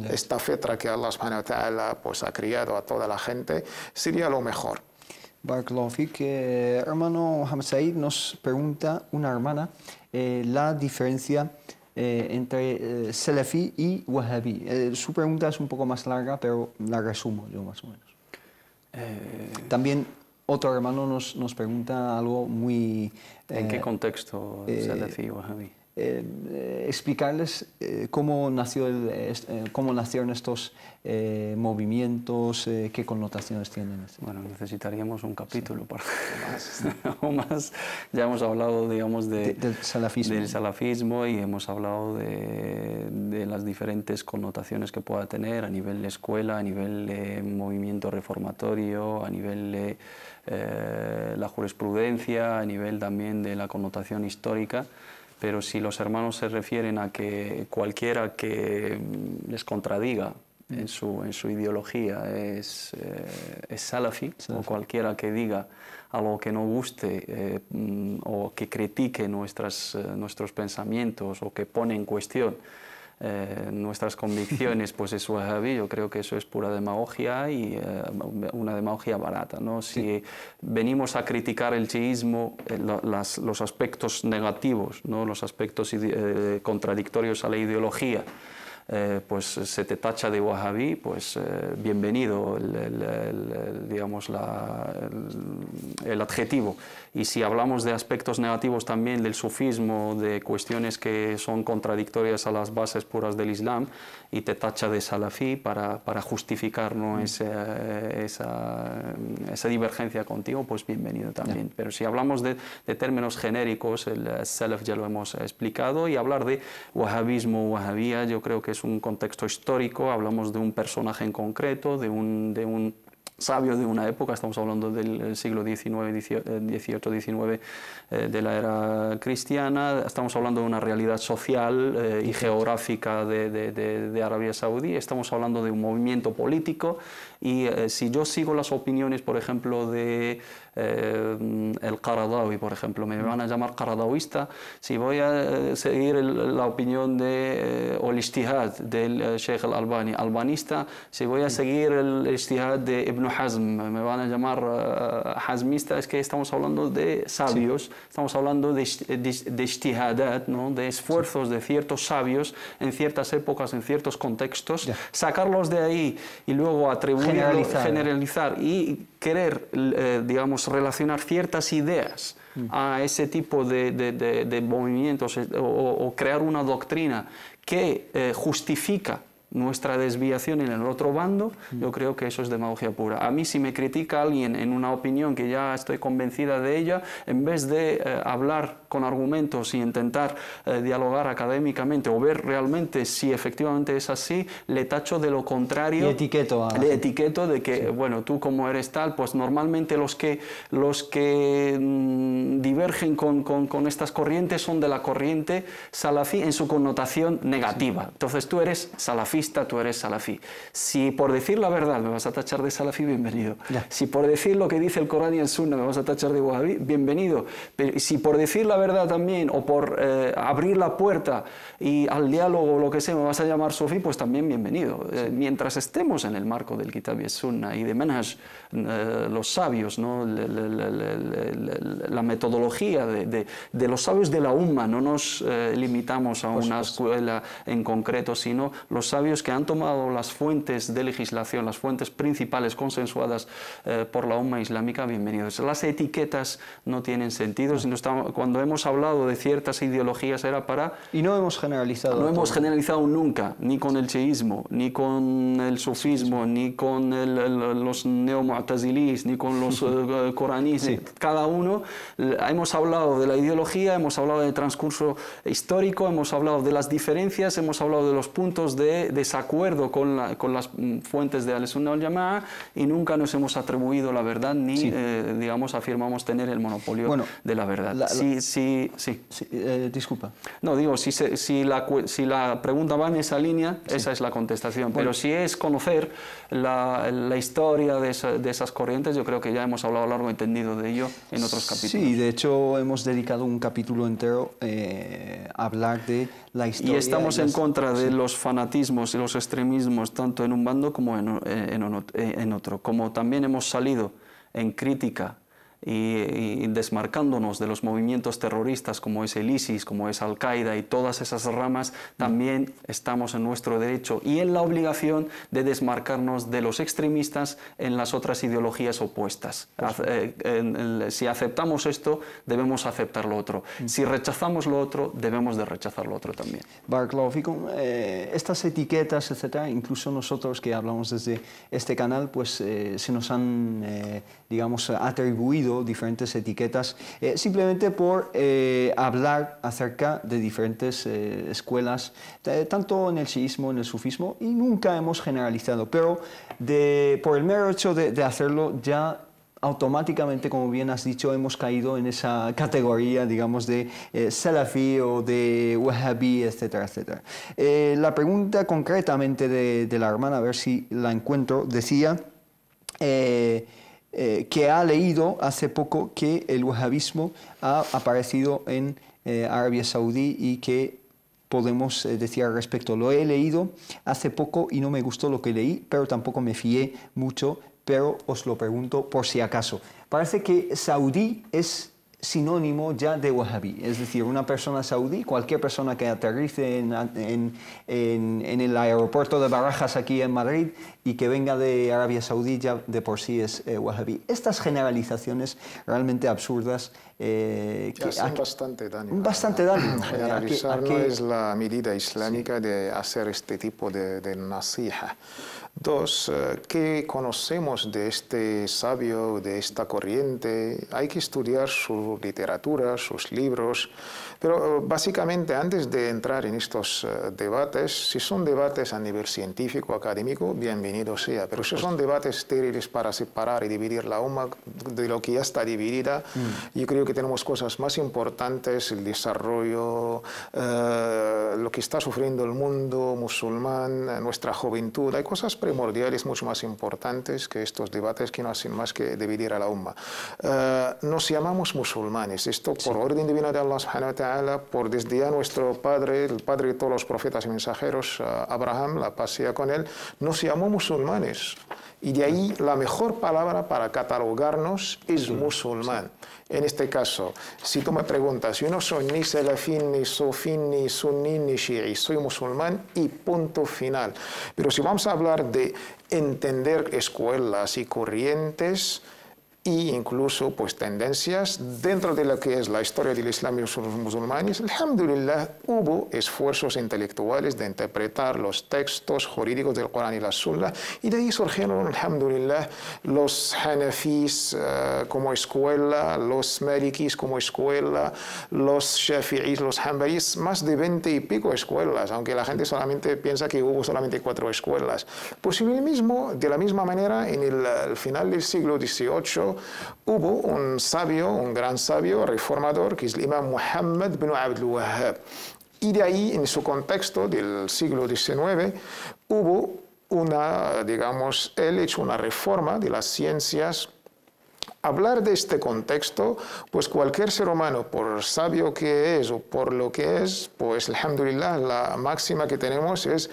esta fitra que Allah subhanahu wa ta'ala pues ha criado a toda la gente, sería lo mejor. Barakallahu fik. Hermano Mohamed Said, nos pregunta una hermana la diferencia entre Salafi y Wahhabi. Su pregunta es un poco más larga, pero la resumo yo más o menos. También otro hermano nos pregunta algo muy... ¿En qué contexto Salafi y Wahhabi? Explicarles cómo nacieron estos movimientos, qué connotaciones tienen. Bueno, necesitaríamos un capítulo para o más. Ya hemos hablado, digamos, del salafismo y hemos hablado de las diferentes connotaciones que pueda tener a nivel de escuela, a nivel de movimiento reformatorio, a nivel de la jurisprudencia, a nivel también de la connotación histórica. Pero si los hermanos se refieren a que cualquiera que les contradiga en su ideología es salafi, o cualquiera que diga algo que no guste o que critique nuestros pensamientos o que pone en cuestión nuestras convicciones, pues es wahhabí. Yo creo que eso es pura demagogia y una demagogia barata, ¿no? Si venimos a criticar el chiismo, los aspectos negativos, ¿no? Los aspectos contradictorios a la ideología, pues se te tacha de wahhabí, pues bienvenido digamos el adjetivo. Y si hablamos de aspectos negativos también del sufismo, de cuestiones que son contradictorias a las bases puras del Islam, y te tacha de salafí para justificar, ¿no? esa divergencia contigo, pues bienvenido también. Pero si hablamos de términos genéricos, el salaf ya lo hemos explicado, y hablar de wahhabismo, wahhabía, yo creo que es un contexto histórico. Hablamos de un personaje en concreto, de un sabio de una época. Estamos hablando del siglo XVIII, XIX, de la era cristiana. Estamos hablando de una realidad social y geográfica de Arabia Saudí. Estamos hablando de un movimiento político, y si yo sigo las opiniones, por ejemplo, de el Qaradawi, por ejemplo, me van a llamar qaradawista. Si voy a seguir la opinión o el ijtihad del Sheikh al-Albani, albanista. Si voy a seguir el ijtihad de Ibn Hazm, me van a llamar hazmista. Es que estamos hablando de sabios, estamos hablando de ijtihadat, ¿no? De esfuerzos de ciertos sabios en ciertas épocas, en ciertos contextos, sacarlos de ahí y luego atribuirlo, generalizar y querer, digamos, relacionar ciertas ideas a ese tipo de movimientos o crear una doctrina que justifica nuestra desviación en el otro bando, yo creo que eso es demagogia pura. A mí, si me critica alguien en una opinión que ya estoy convencida de ella, en vez de hablar con argumentos y intentar dialogar académicamente o ver realmente si efectivamente es así, le tacho de lo contrario. Y etiqueto. Le etiqueto de que, bueno, tú como eres tal, pues normalmente los que divergen con estas corrientes son de la corriente salafí en su connotación negativa. Entonces tú eres salafista, tú eres salafí. Si por decir la verdad me vas a tachar de salafí, bienvenido. Ya. Si por decir lo que dice el Corán y el Sunna me vas a tachar de wahabí, bienvenido. Pero si por decir la verdad también o por abrir la puerta y al diálogo o lo que sea me vas a llamar sufí, pues también bienvenido. Mientras estemos en el marco del Kitab y Sunna y de Manhaj, los sabios, ¿no? La metodología de los sabios de la Umma, no nos limitamos a una escuela en concreto, sino los sabios que han tomado las fuentes de legislación, las fuentes principales consensuadas por la Umma islámica, bienvenidos. Las etiquetas no tienen sentido, sino cuando hemos hablado de ciertas ideologías era para... Y no hemos generalizado. No hemos generalizado nunca, ni con el chiismo, ni con el sufismo, ni con los neomu'tazilís, ni con los coraníes. Sí. Cada uno, hemos hablado de la ideología, hemos hablado del transcurso histórico, hemos hablado de las diferencias, hemos hablado de los puntos de desacuerdo con las fuentes de Al-Sunnah wal Jama'a y nunca nos hemos atribuido la verdad ni, digamos, afirmamos tener el monopolio de la verdad. Disculpa. No, digo, si la pregunta va en esa línea, esa es la contestación. Pero si es conocer la historia de esas corrientes, yo creo que ya hemos hablado largo y tendido de ello en otros capítulos. Sí, de hecho hemos dedicado un capítulo entero a hablar de la historia. Y estamos en contra de los fanatismos y los extremismos, tanto en un bando como en otro. Como también hemos salido en crítica y desmarcándonos de los movimientos terroristas como es el ISIS, como es Al-Qaeda y todas esas ramas, también estamos en nuestro derecho y en la obligación de desmarcarnos de los extremistas en las otras ideologías opuestas. Si aceptamos esto, debemos aceptar lo otro. Si rechazamos lo otro, debemos de rechazar lo otro también. Barakallahu fikum, estas etiquetas, etcétera, incluso nosotros que hablamos desde este canal, pues se nos han, digamos, atribuido diferentes etiquetas simplemente por hablar acerca de diferentes escuelas, tanto en el chiismo, en el sufismo, y nunca hemos generalizado, pero por el mero hecho de hacerlo ya automáticamente, como bien has dicho, hemos caído en esa categoría, digamos, de salafí o de wahabí, etcétera, etcétera. La pregunta concretamente de la hermana, a ver si la encuentro, decía que ha leído hace poco que el wahabismo ha aparecido en Arabia Saudí y que podemos decir al respecto. Lo he leído hace poco y no me gustó lo que leí, pero tampoco me fié mucho, pero os lo pregunto por si acaso. Parece que saudí es sinónimo ya de wahabí, es decir, una persona saudí, cualquier persona que aterrice en el aeropuerto de Barajas aquí en Madrid y que venga de Arabia Saudí ya de por sí es wahabí. Estas generalizaciones realmente absurdas hacen bastante daño. Bastante daño. Generalizar no es la medida islámica de hacer este tipo de nasiha. Dos, ¿qué conocemos de este sabio, de esta corriente? Hay que estudiar su literatura, sus libros, pero básicamente antes de entrar en estos debates, si son debates a nivel científico, académico, bienvenido sea, pero si son debates estériles para separar y dividir la umma de lo que ya está dividida, yo creo que tenemos cosas más importantes, el desarrollo, lo que está sufriendo el mundo musulmán, nuestra juventud, hay cosas primordiales mucho más importantes que estos debates que no hacen más que dividir a la umma. Nos llamamos musulmanes, esto por orden divina de Allah subhanahu wa ta'ala, por desde ya nuestro padre, el padre de todos los profetas y mensajeros, Abraham, la paz sea con él, nos llamó musulmanes. Y de ahí la mejor palabra para catalogarnos es musulmán. En este caso, si tú me preguntas, yo no soy ni salafín, ni sufín, ni suní, ni shií, soy musulmán y punto final. Pero si vamos a hablar de entender escuelas y corrientes, e incluso pues tendencias dentro de lo que es la historia del Islam y los musulmanes. Alhamdulillah, hubo esfuerzos intelectuales de interpretar los textos jurídicos del Corán y la Sunna, y de ahí surgieron, alhamdulillah, los Hanafis como escuela, los Malikis como escuela, los Shafi'is, los Hanbalis, más de 20 y pico escuelas, aunque la gente solamente piensa que hubo solamente 4 escuelas. Pues de la misma manera, en el final del siglo XVIII, hubo un sabio, un gran sabio reformador, que es el Imam Muhammad bin Abdul Wahhab. Y de ahí, en su contexto del siglo XIX, hubo él hecho una reforma de las ciencias. Hablar de este contexto, pues cualquier ser humano, por sabio que es o por lo que es, pues alhamdulillah, la máxima que tenemos es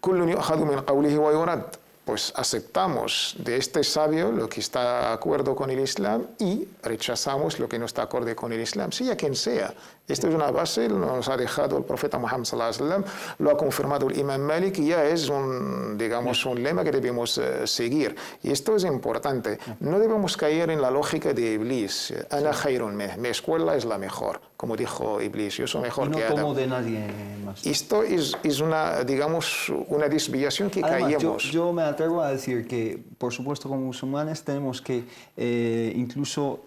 kullun yu'khadhu min qawlihi wa yurad. Pues aceptamos de este sabio lo que está de acuerdo con el Islam y rechazamos lo que no está acorde con el Islam, sea quien sea. Esto es una base, nos ha dejado el profeta Muhammad sallallahu alaihi wasallam, lo ha confirmado el Imam Malik y ya es un lema que debemos seguir. Y esto es importante. No debemos caer en la lógica de Iblis. Ana khairun minhu, mi escuela es la mejor, como dijo Iblis, yo soy mejor que Adam. No tomo de nadie más. Esto es una desviación que Además, caemos. Yo me atrevo a decir que, por supuesto, como musulmanes tenemos que incluso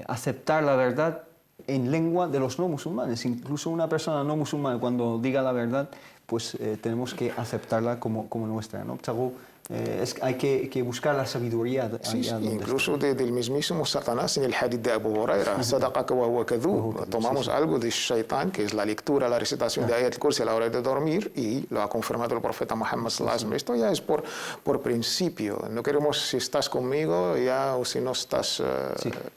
aceptar la verdad en lengua de los no musulmanes. Incluso una persona no musulmana, cuando diga la verdad, pues tenemos que aceptarla como nuestra, ¿no? Hay que buscar la sabiduría. Sí, incluso del mismísimo Satanás en el hadith de Abu Huraira, sadaqaka wa huwa kadhub. Tomamos algo de Shaitán, que es la lectura, la recitación de Ayat al-Kursi a la hora de dormir, y lo ha confirmado el profeta Muhammad sallallahu alaihi wasallam. Esto ya es por principio. No queremos si estás conmigo ya o si no estás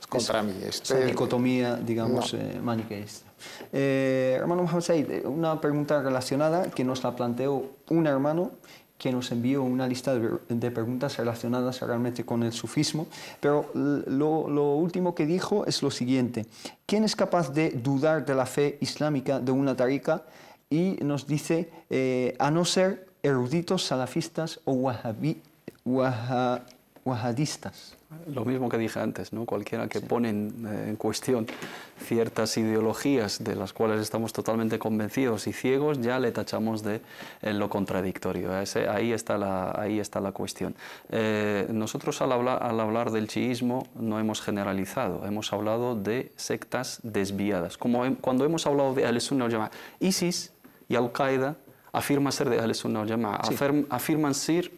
contra mí. Esa dicotomía, digamos, maniqueísta. Hermano Mohamed Said, una pregunta relacionada que nos la planteó un hermano que nos envió una lista de preguntas relacionadas realmente con el sufismo, pero lo último que dijo es lo siguiente: ¿quién es capaz de dudar de la fe islámica de una tariqa? Y nos dice, a no ser eruditos salafistas o wahhabistas. Lo mismo que dije antes, ¿no? Cualquiera que pone en cuestión ciertas ideologías de las cuales estamos totalmente convencidos y ciegos, ya le tachamos de lo contradictorio. Ahí está la cuestión. Nosotros al hablar del chiismo no hemos generalizado, hemos hablado de sectas desviadas. Cuando hemos hablado de Ahl-Sunnah wal Jama'a, ISIS y Al-Qaeda afirman ser de Ahl-Sunnah wal Jama'a, sí. Afirman ser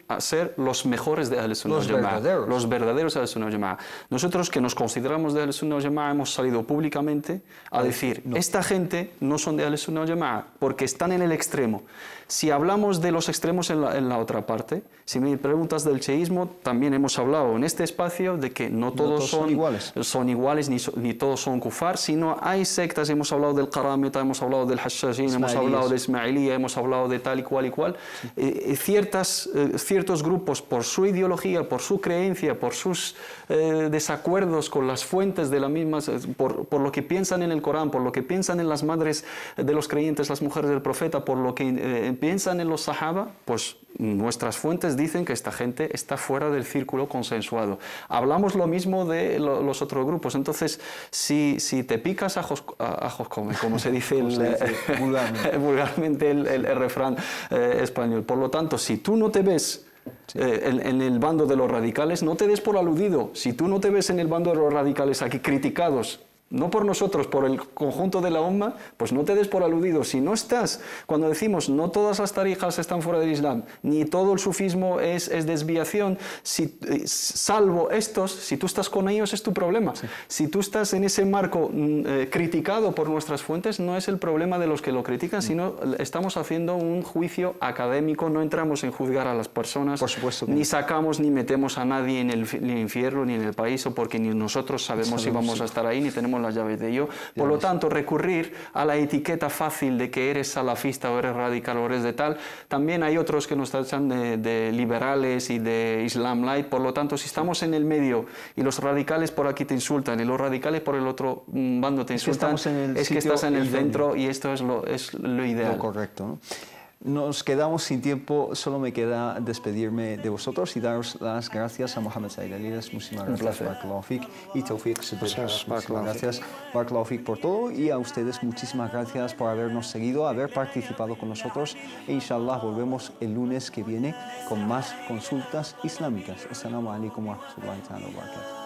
los mejores de Ahl-Sunnah wal Jama'a, los verdaderos de Ahl-Sunnah wal Jama'a. Nosotros, que nos consideramos de Ahl-Sunnah wal Jama'a, hemos salido públicamente a decir, esta gente no son de Ahl-Sunnah wal Jama'a porque están en el extremo. Si hablamos de los extremos en la otra parte, si me preguntas del chiismo, también hemos hablado en este espacio de que no todos son iguales, ni todos son kufar, sino hay sectas. Hemos hablado del Karamita, hemos hablado del Hashashin, hemos hablado de Ismailía, hemos hablado de tal y cual y cual. Ciertos grupos, por su ideología, por su creencia, por sus desacuerdos con las fuentes de la misma, por lo que piensan en el Corán, por lo que piensan en las madres de los creyentes, las mujeres del profeta, por lo que piensan en los sahaba, pues nuestras fuentes dicen que esta gente está fuera del círculo consensuado. Hablamos lo mismo de los otros grupos. Entonces, si te picas ajos come, como se dice vulgarmente el refrán español. Por lo tanto, si tú no te ves en el bando de los radicales, no te des por aludido. Si tú no te ves en el bando de los radicales aquí criticados, no por nosotros, por el conjunto de la umma, pues no te des por aludido. Si no estás, cuando decimos no todas las tarijas están fuera del Islam, ni todo el sufismo es desviación, salvo estos, si tú estás con ellos es tu problema. Sí. Si tú estás en ese marco criticado por nuestras fuentes, no es el problema de los que lo critican, sino estamos haciendo un juicio académico, no entramos en juzgar a las personas, por supuesto, ni sacamos ni metemos a nadie en el infierno ni en el paraíso, porque ni nosotros sabemos si vamos a estar ahí, ni tenemos las llaves de ello. Por lo tanto, recurrir a la etiqueta fácil de que eres salafista o eres radical o eres de tal, también hay otros que nos tachan de liberales y de Islam light. Por lo tanto, si estamos en el medio y los radicales por aquí te insultan y los radicales por el otro bando te insultan, es que estás en el centro y esto es lo ideal. Lo correcto, ¿no? nos quedamos sin tiempo, solo me queda despedirme de vosotros y daros las gracias a Mohamed Said Alias. Muchísimas gracias, Barakallahu Fik, y Tawfiq Siddiq. Muchísimas gracias, Barakallahu Fik, por todo, y a ustedes muchísimas gracias por habernos seguido, haber participado con nosotros, e inshallah volvemos el lunes que viene con más consultas islámicas. Assalamu alaikum wa rahmatullahi ta'ala wa barakatuh.